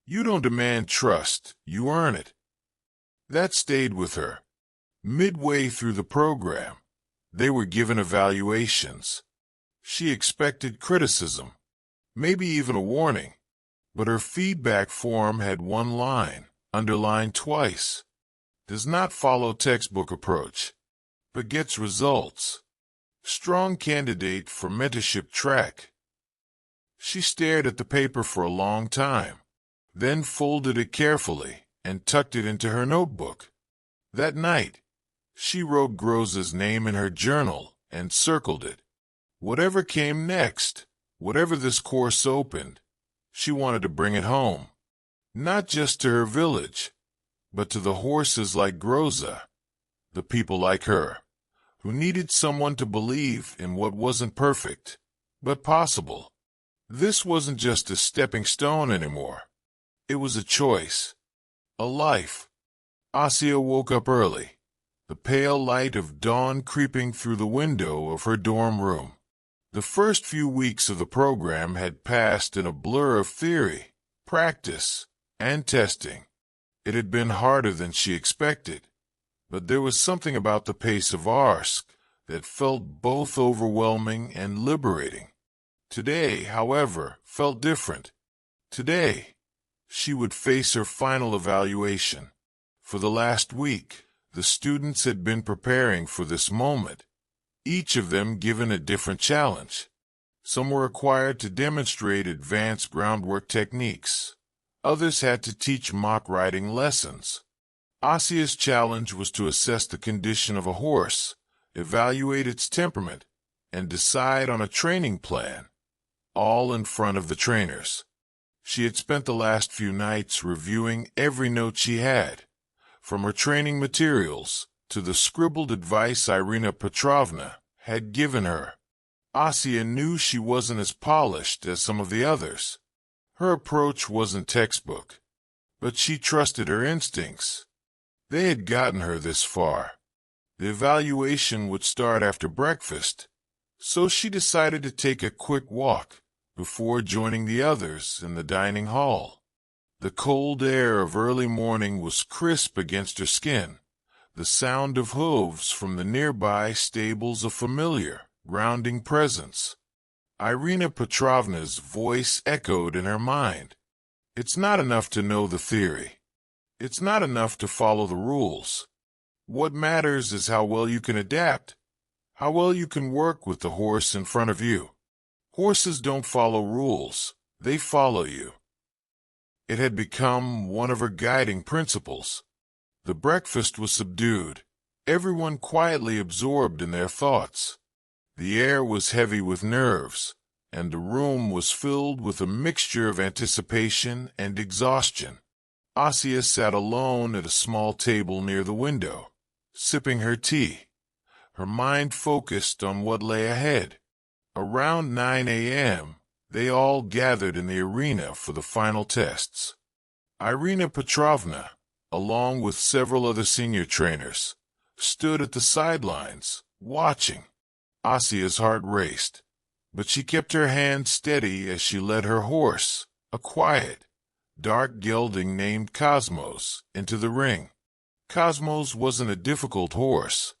You don't demand trust, you earn it." That stayed with her. Midway through the program, they were given evaluations. She expected criticism, maybe even a warning, but her feedback form had one line: underlined twice, does not follow textbook approach, but gets results. Strong candidate for mentorship track. She stared at the paper for a long time, then folded it carefully and tucked it into her notebook. That night, she wrote Groza's name in her journal and circled it. Whatever came next, whatever this course opened, she wanted to bring it home. Not just to her village, but to the horses like Groza, the people like her, who needed someone to believe in what wasn't perfect, but possible. This wasn't just a stepping stone anymore. It was a choice, a life. Asya woke up early, the pale light of dawn creeping through the window of her dorm room. The first few weeks of the program had passed in a blur of theory, practice, and testing. It had been harder than she expected, but there was something about the pace of Arsk that felt both overwhelming and liberating. Today, however, felt different. Today, she would face her final evaluation. For the last week, the students had been preparing for this moment, each of them given a different challenge. Some were required to demonstrate advanced groundwork techniques. Others had to teach mock riding lessons. Asya's challenge was to assess the condition of a horse, evaluate its temperament, and decide on a training plan, all in front of the trainers. She had spent the last few nights reviewing every note she had, from her training materials to the scribbled advice Irina Petrovna had given her. Asya knew she wasn't as polished as some of the others. Her approach wasn't textbook, but she trusted her instincts. They had gotten her this far. The evaluation would start after breakfast, so she decided to take a quick walk before joining the others in the dining hall. The cold air of early morning was crisp against her skin, the sound of hooves from the nearby stables a familiar, grounding presence. Irina Petrovna's voice echoed in her mind. It's not enough to know the theory. It's not enough to follow the rules. What matters is how well you can adapt, how well you can work with the horse in front of you. Horses don't follow rules, they follow you. It had become one of her guiding principles. The breakfast was subdued, everyone quietly absorbed in their thoughts. The air was heavy with nerves, and the room was filled with a mixture of anticipation and exhaustion. Asya sat alone at a small table near the window, sipping her tea, her mind focused on what lay ahead. Around 9 a.m., they all gathered in the arena for the final tests. Irina Petrovna, along with several other senior trainers, stood at the sidelines, watching. Asya's heart raced, but she kept her hand steady as she led her horse, a quiet, dark gelding named Cosmos, into the ring. Cosmos wasn't a difficult horse,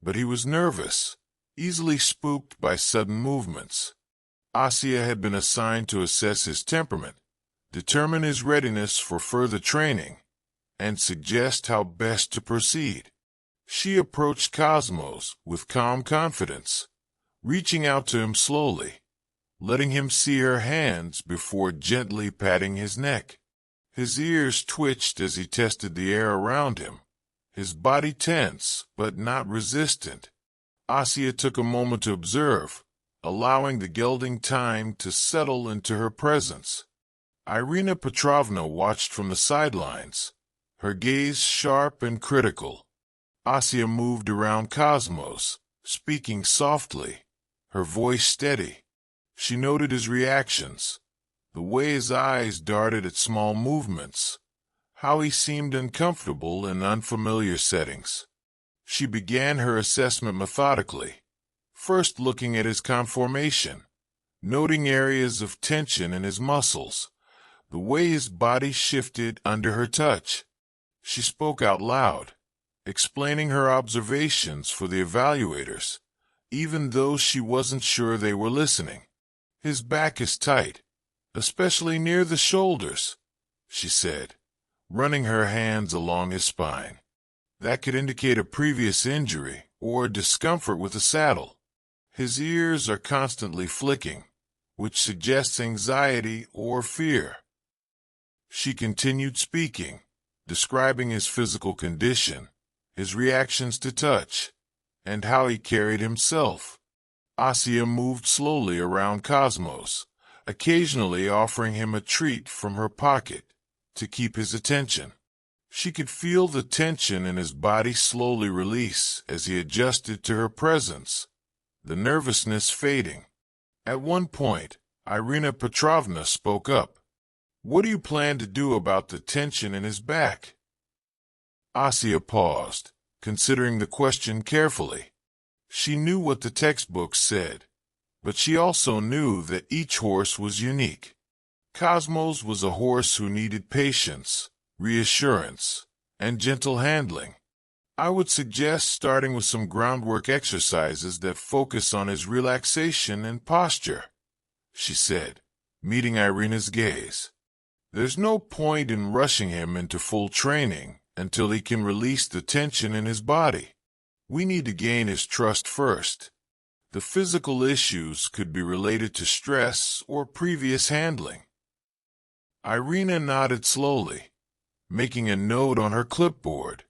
but he was nervous, easily spooked by sudden movements. Asya had been assigned to assess his temperament, determine his readiness for further training, and suggest how best to proceed. She approached Cosmos with calm confidence, reaching out to him slowly, letting him see her hands before gently patting his neck. His ears twitched as he tested the air around him, his body tense but not resistant. Asya took a moment to observe, allowing the gelding time to settle into her presence. Irina Petrovna watched from the sidelines, her gaze sharp and critical. Asya moved around Cosmos, speaking softly, her voice steady. She noted his reactions, the way his eyes darted at small movements, how he seemed uncomfortable in unfamiliar settings. She began her assessment methodically, first looking at his conformation, noting areas of tension in his muscles, the way his body shifted under her touch. She spoke out loud, explaining her observations for the evaluators, even though she wasn't sure they were listening. His back is tight, especially near the shoulders, she said, running her hands along his spine. That could indicate a previous injury or discomfort with the saddle. His ears are constantly flicking, which suggests anxiety or fear. She continued speaking, describing his physical condition, his reactions to touch, and how he carried himself. Asya moved slowly around Cosmos, occasionally offering him a treat from her pocket to keep his attention. She could feel the tension in his body slowly release as he adjusted to her presence, the nervousness fading. At one point, Irina Petrovna spoke up. "What do you plan to do about the tension in his back?" Asya paused, considering the question carefully. She knew what the textbooks said, but she also knew that each horse was unique. Cosmos was a horse who needed patience, reassurance, and gentle handling. "I would suggest starting with some groundwork exercises that focus on his relaxation and posture," she said, meeting Irina's gaze. "There's no point in rushing him into full training until he can release the tension in his body. We need to gain his trust first. The physical issues could be related to stress or previous handling." Irina nodded slowly, making a note on her clipboard.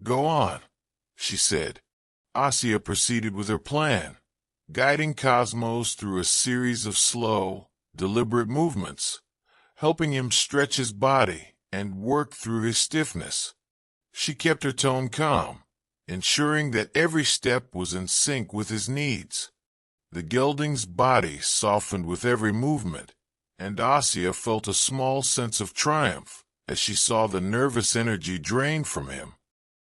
"Go on," she said. Asya proceeded with her plan, guiding Cosmos through a series of slow, deliberate movements, helping him stretch his body and work through his stiffness. She kept her tone calm, ensuring that every step was in sync with his needs. The gelding's body softened with every movement, and Asya felt a small sense of triumph as she saw the nervous energy drain from him.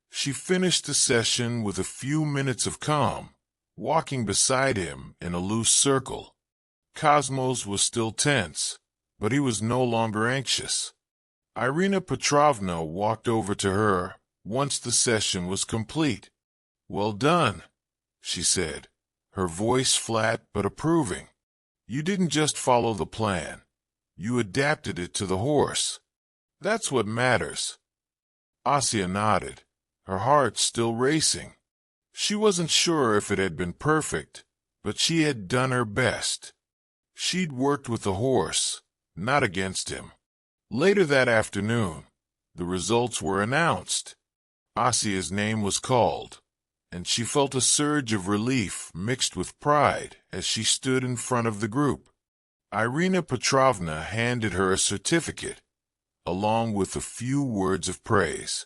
She finished the session with a few minutes of calm, walking beside him in a loose circle. Cosmos was still tense, but he was no longer anxious. Irina Petrovna walked over to her once the session was complete. "Well done," she said, her voice flat but approving. "You didn't just follow the plan. You adapted it to the horse. That's what matters." Asya nodded, her heart still racing. She wasn't sure if it had been perfect, but she had done her best. She'd worked with the horse, not against him. Later that afternoon, the results were announced. Asya's name was called, and she felt a surge of relief mixed with pride as she stood in front of the group. Irina Petrovna handed her a certificate, along with a few words of praise.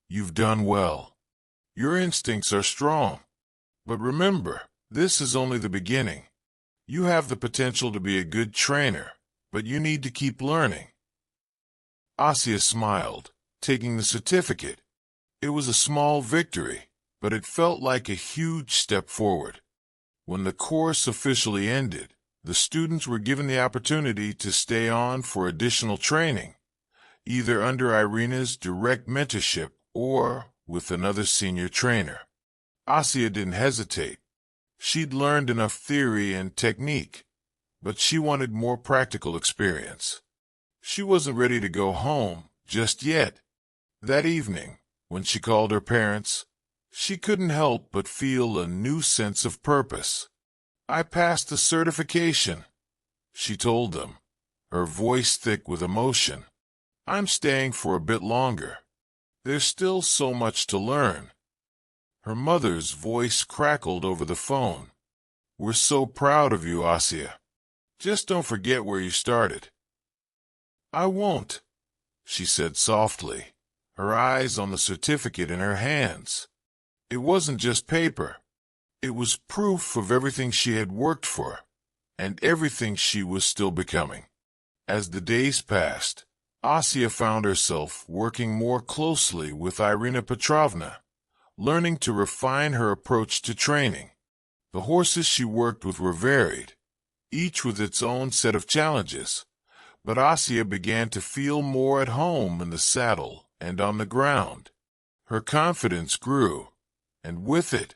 "You've done well. Your instincts are strong. But remember, this is only the beginning. You have the potential to be a good trainer, but you need to keep learning." Asya smiled, taking the certificate. It was a small victory, but it felt like a huge step forward. When the course officially ended, the students were given the opportunity to stay on for additional training, either under Irina's direct mentorship or with another senior trainer. Asya didn't hesitate. She'd learned enough theory and technique, but she wanted more practical experience. She wasn't ready to go home just yet. That evening, when she called her parents, she couldn't help but feel a new sense of purpose. "I passed the certification," she told them, her voice thick with emotion. "I'm staying for a bit longer. There's still so much to learn." Her mother's voice crackled over the phone. "We're so proud of you, Asya. Just don't forget where you started." "I won't," she said softly, her eyes on the certificate in her hands. It wasn't just paper. It was proof of everything she had worked for, and everything she was still becoming. As the days passed, Asya found herself working more closely with Irina Petrovna, learning to refine her approach to training. The horses she worked with were varied, each with its own set of challenges, but Asya began to feel more at home in the saddle and on the ground. Her confidence grew, and with it,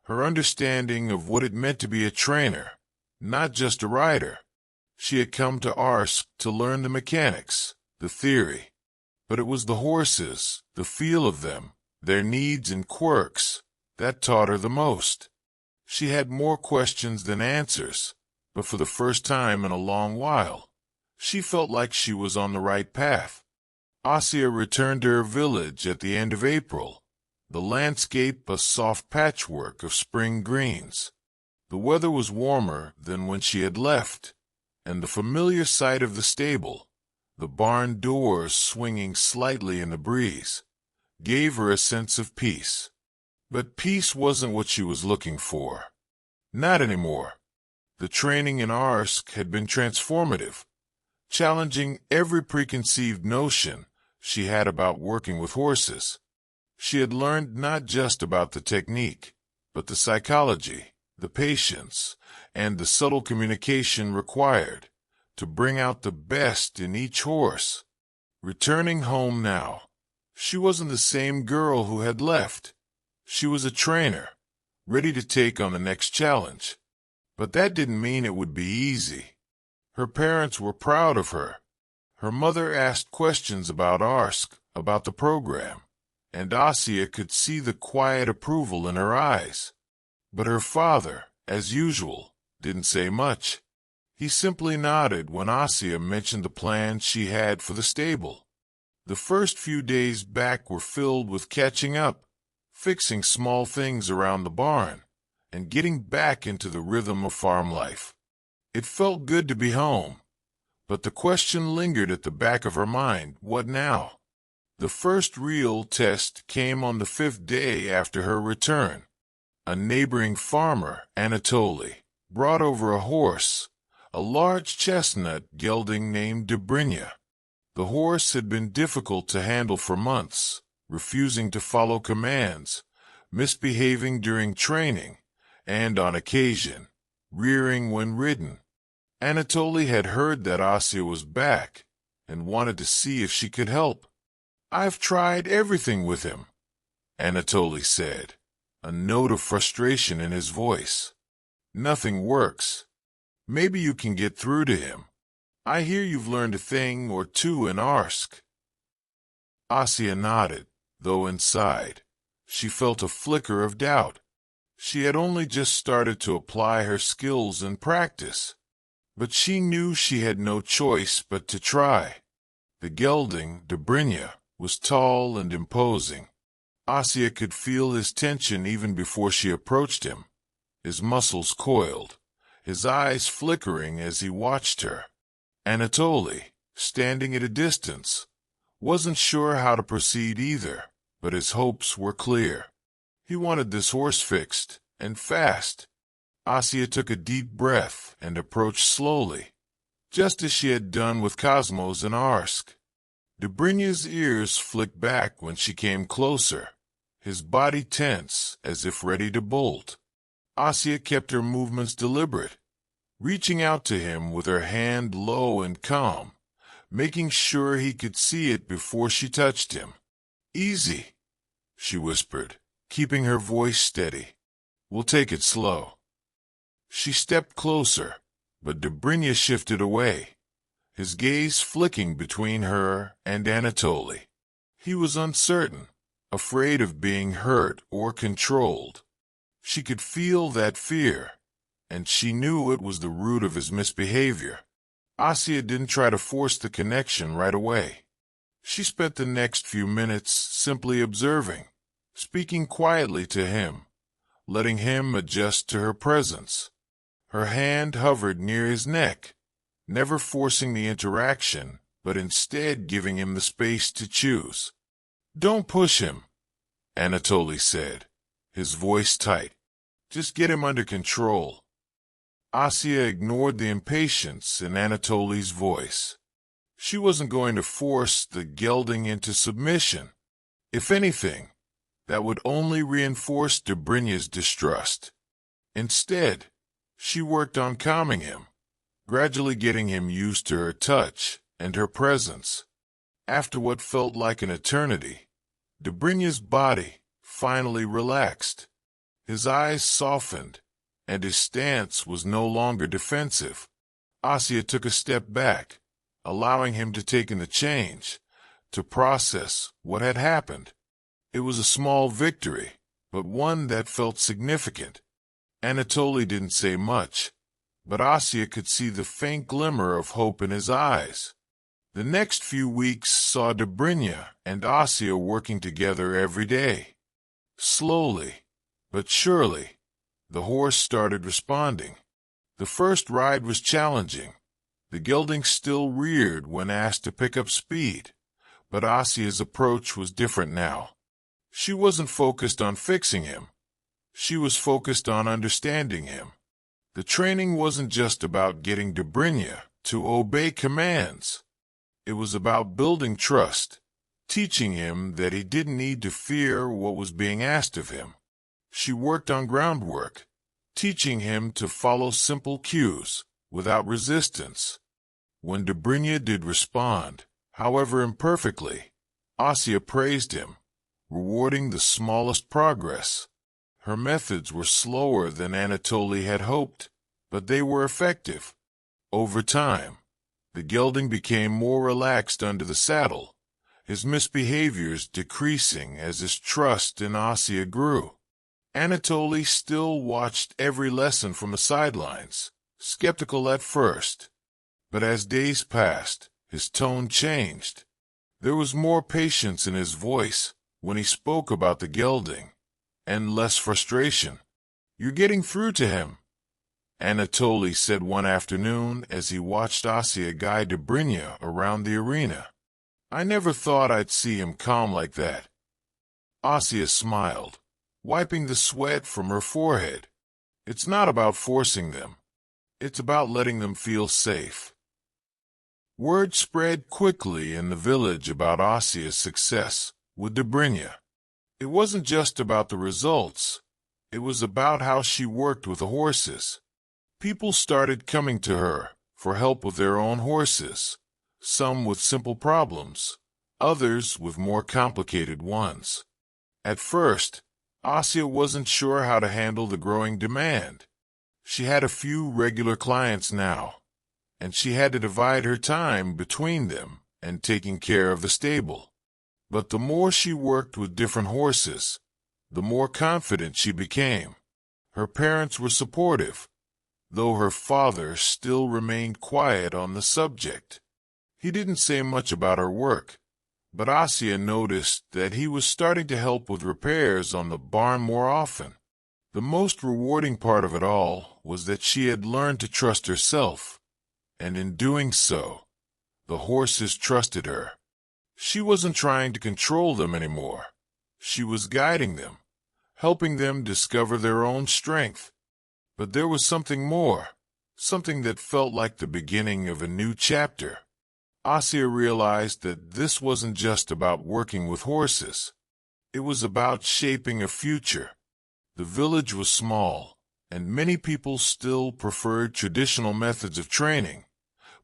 her understanding of what it meant to be a trainer, not just a rider. She had come to Arsk to learn the mechanics, the theory, But it was the horses, the feel of them, their needs and quirks, that taught her the most. She had more questions than answers, but for the first time in a long while, she felt like she was on the right path. Asya returned to her village at the end of April, the landscape a soft patchwork of spring greens. The weather was warmer than when she had left, and the familiar sight of the stable, the barn doors swinging slightly in the breeze, gave her a sense of peace. But peace wasn't what she was looking for. Not anymore. The training in Arsk had been transformative, challenging every preconceived notion she had about working with horses. She had learned not just about the technique, but the psychology, the patience, and the subtle communication required to bring out the best in each horse. Returning home now, she wasn't the same girl who had left. She was a trainer, ready to take on the next challenge. But that didn't mean it would be easy. Her parents were proud of her. Her mother asked questions about Arsk, about the program, and Asya could see the quiet approval in her eyes. But her father, as usual, didn't say much. He simply nodded when Asya mentioned the plans she had for the stable. The first few days back were filled with catching up, fixing small things around the barn, and getting back into the rhythm of farm life. It felt good to be home, but the question lingered at the back of her mind, what now? The first real test came on the 5th day after her return. A neighboring farmer, Anatoly, brought over a horse, a large chestnut gelding named Dobrinya. The horse had been difficult to handle for months, refusing to follow commands, misbehaving during training, and on occasion, rearing when ridden. Anatoly had heard that Asya was back and wanted to see if she could help. "I've tried everything with him," Anatoly said, a note of frustration in his voice. "Nothing works. Maybe you can get through to him. I hear you've learned a thing or two in Arsk." Asya nodded, though inside she felt a flicker of doubt. She had only just started to apply her skills in practice, but she knew she had no choice but to try. The gelding, Dobrinya, was tall and imposing. Asya could feel his tension even before she approached him, his muscles coiled, his eyes flickering as he watched her. Anatoly, standing at a distance, wasn't sure how to proceed either, but his hopes were clear. He wanted this horse fixed, and fast. Asya took a deep breath and approached slowly, just as she had done with Cosmos and Arsk. Dobrinya's ears flicked back when she came closer, his body tense as if ready to bolt. Asya kept her movements deliberate, reaching out to him with her hand low and calm, making sure he could see it before she touched him. "Easy," she whispered, keeping her voice steady. "We'll take it slow." She stepped closer, but Dobrinya shifted away, his gaze flicking between her and Anatoly. He was uncertain, afraid of being hurt or controlled. She could feel that fear, and she knew it was the root of his misbehavior. Asya didn't try to force the connection right away. She spent the next few minutes simply observing, speaking quietly to him, letting him adjust to her presence. Her hand hovered near his neck, never forcing the interaction, but instead giving him the space to choose. "Don't push him," Anatoly said, his voice tight. "Just get him under control." Asya ignored the impatience in Anatoly's voice. She wasn't going to force the gelding into submission. If anything, that would only reinforce Dobrinya's distrust. Instead, she worked on calming him, gradually getting him used to her touch and her presence. After what felt like an eternity, Dobrinya's body finally relaxed. His eyes softened, and his stance was no longer defensive. Asya took a step back, allowing him to take in the change, to process what had happened. It was a small victory, but one that felt significant. Anatoly didn't say much, but Asya could see the faint glimmer of hope in his eyes. The next few weeks saw Dobrynya and Asya working together every day. Slowly, but surely, the horse started responding. The first ride was challenging. The gelding still reared when asked to pick up speed, but Asya's approach was different now. She wasn't focused on fixing him. She was focused on understanding him. The training wasn't just about getting Dobrynya to obey commands. It was about building trust, teaching him that he didn't need to fear what was being asked of him. She worked on groundwork, teaching him to follow simple cues without resistance. When Dobrynya did respond, however imperfectly, Asya praised him, rewarding the smallest progress. Her methods were slower than Anatoly had hoped, but they were effective. Over time, the gelding became more relaxed under the saddle, his misbehaviors decreasing as his trust in Asya grew. Anatoly still watched every lesson from the sidelines, skeptical at first. But as days passed, his tone changed. There was more patience in his voice when he spoke about the gelding, and less frustration. "You're getting through to him," Anatoly said one afternoon as he watched Asya guide Dobrynya around the arena. "I never thought I'd see him calm like that." Asya smiled, wiping the sweat from her forehead. "It's not about forcing them. It's about letting them feel safe." Word spread quickly in the village about Asya's success with Dobrynya. It wasn't just about the results. It was about how she worked with the horses. People started coming to her for help with their own horses, some with simple problems, others with more complicated ones. At first, Asya wasn't sure how to handle the growing demand. She had a few regular clients now, and she had to divide her time between them and taking care of the stable. But the more she worked with different horses, the more confident she became. Her parents were supportive, though her father still remained quiet on the subject. He didn't say much about her work, but Asya noticed that he was starting to help with repairs on the barn more often. The most rewarding part of it all was that she had learned to trust herself, and in doing so, the horses trusted her. She wasn't trying to control them anymore. She was guiding them, helping them discover their own strength. But there was something more, something that felt like the beginning of a new chapter. Asya realized that this wasn't just about working with horses. It was about shaping a future. The village was small, and many people still preferred traditional methods of training.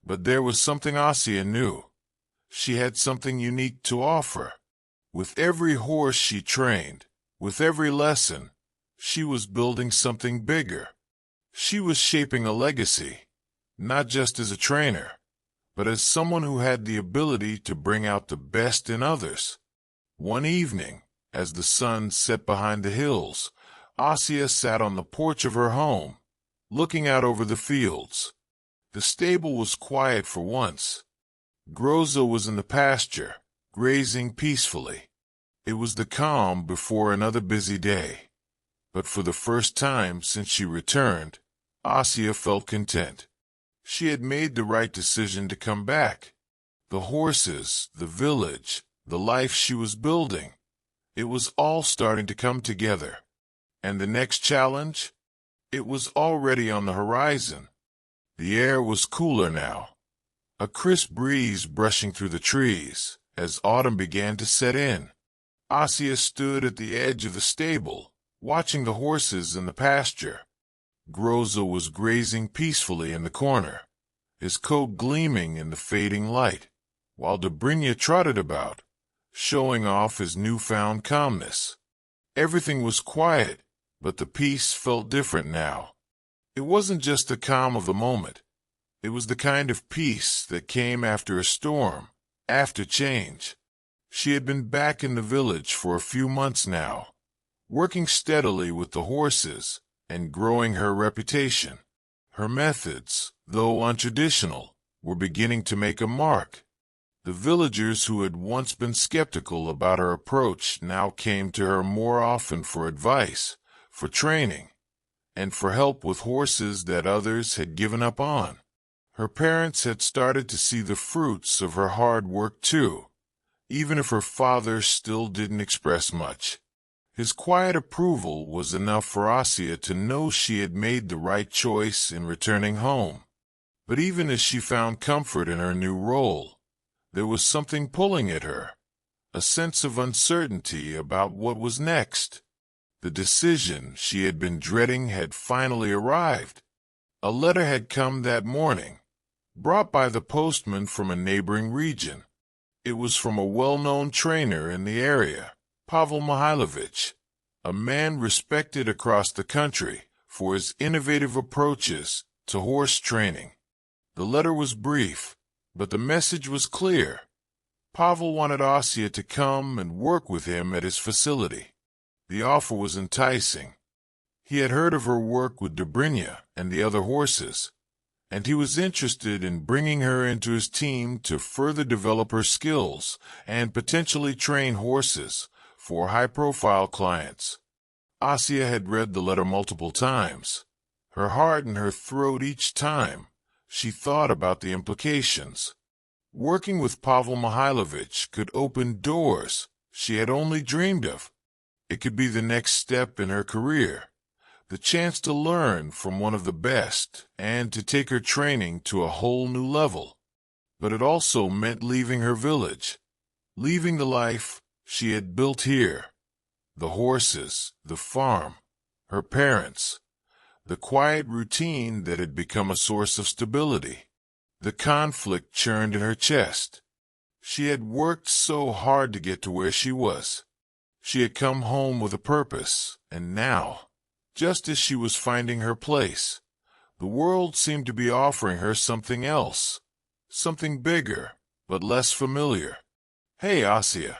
But there was something Asya knew. She had something unique to offer. With every horse she trained, with every lesson, she was building something bigger. She was shaping a legacy, not just as a trainer, but as someone who had the ability to bring out the best in others. One evening, as the sun set behind the hills, Asya sat on the porch of her home, looking out over the fields. The stable was quiet for once. Groza was in the pasture, grazing peacefully. It was the calm before another busy day. But for the first time since she returned, Asya felt content. She had made the right decision to come back. The horses, the village, the life she was building, it was all starting to come together. And the next challenge? It was already on the horizon. The air was cooler now, a crisp breeze brushing through the trees as autumn began to set in. Asya stood at the edge of the stable, watching the horses in the pasture. Groza was grazing peacefully in the corner, his coat gleaming in the fading light, while Dobrynya trotted about, showing off his newfound calmness. Everything was quiet, but the peace felt different now. It wasn't just the calm of the moment. It was the kind of peace that came after a storm, after change. She had been back in the village for a few months now, working steadily with the horses and growing her reputation. Her methods, though untraditional, were beginning to make a mark. The villagers who had once been skeptical about her approach now came to her more often for advice, for training, and for help with horses that others had given up on. Her parents had started to see the fruits of her hard work too, even if her father still didn't express much. His quiet approval was enough for Asya to know she had made the right choice in returning home. But even as she found comfort in her new role, there was something pulling at her, a sense of uncertainty about what was next. The decision she had been dreading had finally arrived. A letter had come that morning, brought by the postman from a neighboring region. It was from a well-known trainer in the area, Pavel Mihailovich, a man respected across the country for his innovative approaches to horse training. The letter was brief, but the message was clear. Pavel wanted Asya to come and work with him at his facility. The offer was enticing. He had heard of her work with Dobrynya and the other horses, and he was interested in bringing her into his team to further develop her skills and potentially train horses for high-profile clients. Asya had read the letter multiple times, her heart in her throat each time she thought about the implications. Working with Pavel Mihailovich could open doors she had only dreamed of. It could be the next step in her career, the chance to learn from one of the best and to take her training to a whole new level. But it also meant leaving her village, leaving the life she had built here. The horses, the farm, her parents, the quiet routine that had become a source of stability. The conflict churned in her chest. She had worked so hard to get to where she was. She had come home with a purpose, and now, just as she was finding her place, the world seemed to be offering her something else, something bigger, but less familiar. "Hey, Asya."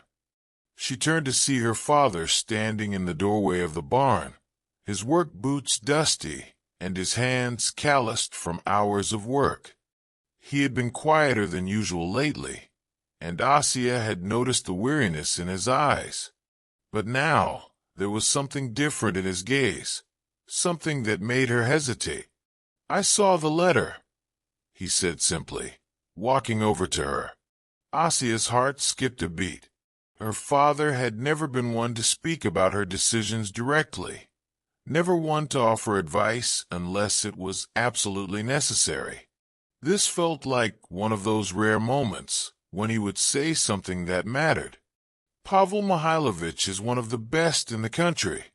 She turned to see her father standing in the doorway of the barn, his work boots dusty and his hands calloused from hours of work. He had been quieter than usual lately, and Asya had noticed the weariness in his eyes. But now there was something different in his gaze, something that made her hesitate. "I saw the letter," he said simply, walking over to her. Asya's heart skipped a beat. Her father had never been one to speak about her decisions directly, never one to offer advice unless it was absolutely necessary. This felt like one of those rare moments when he would say something that mattered. "Pavel Mihailovich is one of the best in the country,"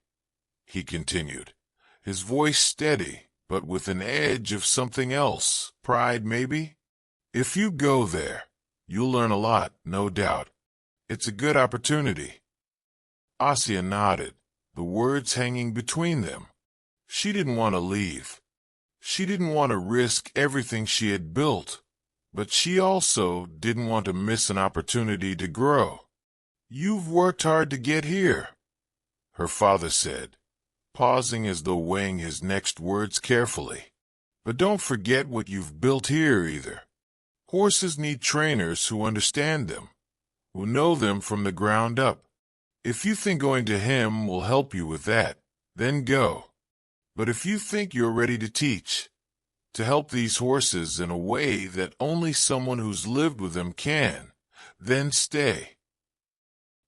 he continued, his voice steady, but with an edge of something else, pride maybe. "If you go there, you'll learn a lot, no doubt. It's a good opportunity." Asya nodded, the words hanging between them. She didn't want to leave. She didn't want to risk everything she had built, but she also didn't want to miss an opportunity to grow. "You've worked hard to get here," her father said, pausing as though weighing his next words carefully. "But don't forget what you've built here either. Horses need trainers who understand them, who know them from the ground up. If you think going to him will help you with that, then go. But if you think you're ready to teach, to help these horses in a way that only someone who's lived with them can, then stay."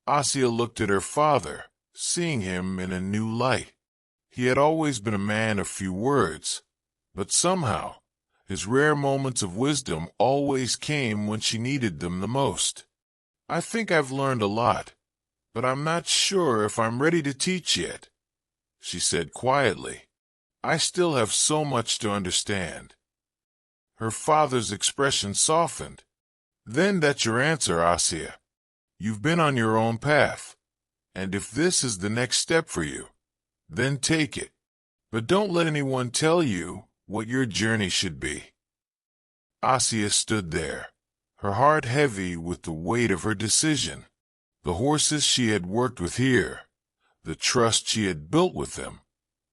Asya looked at her father, seeing him in a new light. He had always been a man of few words, but somehow his rare moments of wisdom always came when she needed them the most. "I think I've learned a lot, but I'm not sure if I'm ready to teach yet," she said quietly. "I still have so much to understand." Her father's expression softened. "Then that's your answer, Asya. You've been on your own path, and if this is the next step for you, then take it. But don't let anyone tell you what your journey should be." Asya stood there, her heart heavy with the weight of her decision. The horses she had worked with here, the trust she had built with them,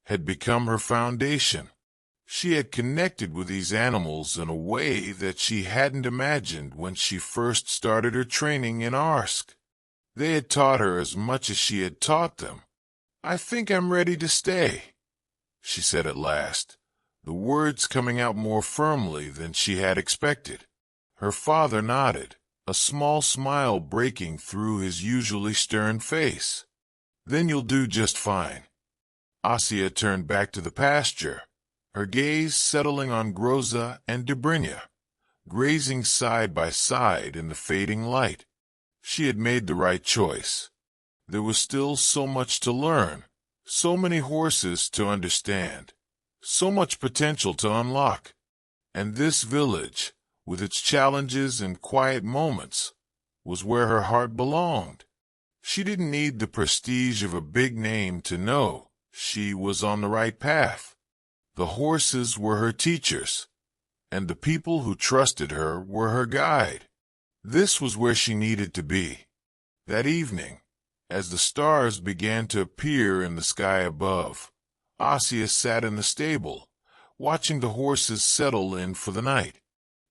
had become her foundation. She had connected with these animals in a way that she hadn't imagined when she first started her training in Arsk. They had taught her as much as she had taught them. "I think I'm ready to stay," she said at last, the words coming out more firmly than she had expected. Her father nodded, a small smile breaking through his usually stern face. "Then you'll do just fine." Asya turned back to the pasture, her gaze settling on Groza and Dobrynya, grazing side by side in the fading light. She had made the right choice. There was still so much to learn, so many horses to understand, so much potential to unlock. And this village, with its challenges and quiet moments, was where her heart belonged. She didn't need the prestige of a big name to know she was on the right path. The horses were her teachers, and the people who trusted her were her guide. This was where she needed to be. That evening, as the stars began to appear in the sky above, Asya sat in the stable, watching the horses settle in for the night.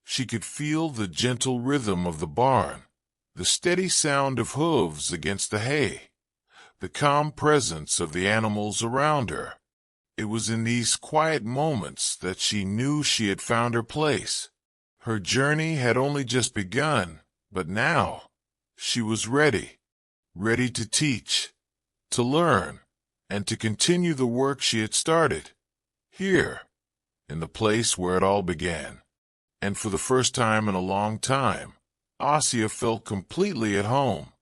She could feel the gentle rhythm of the barn, the steady sound of hooves against the hay, the calm presence of the animals around her. It was in these quiet moments that she knew she had found her place. Her journey had only just begun, but now she was ready to teach, to learn, and to continue the work she had started, here, in the place where it all began. And for the first time in a long time, Asya felt completely at home.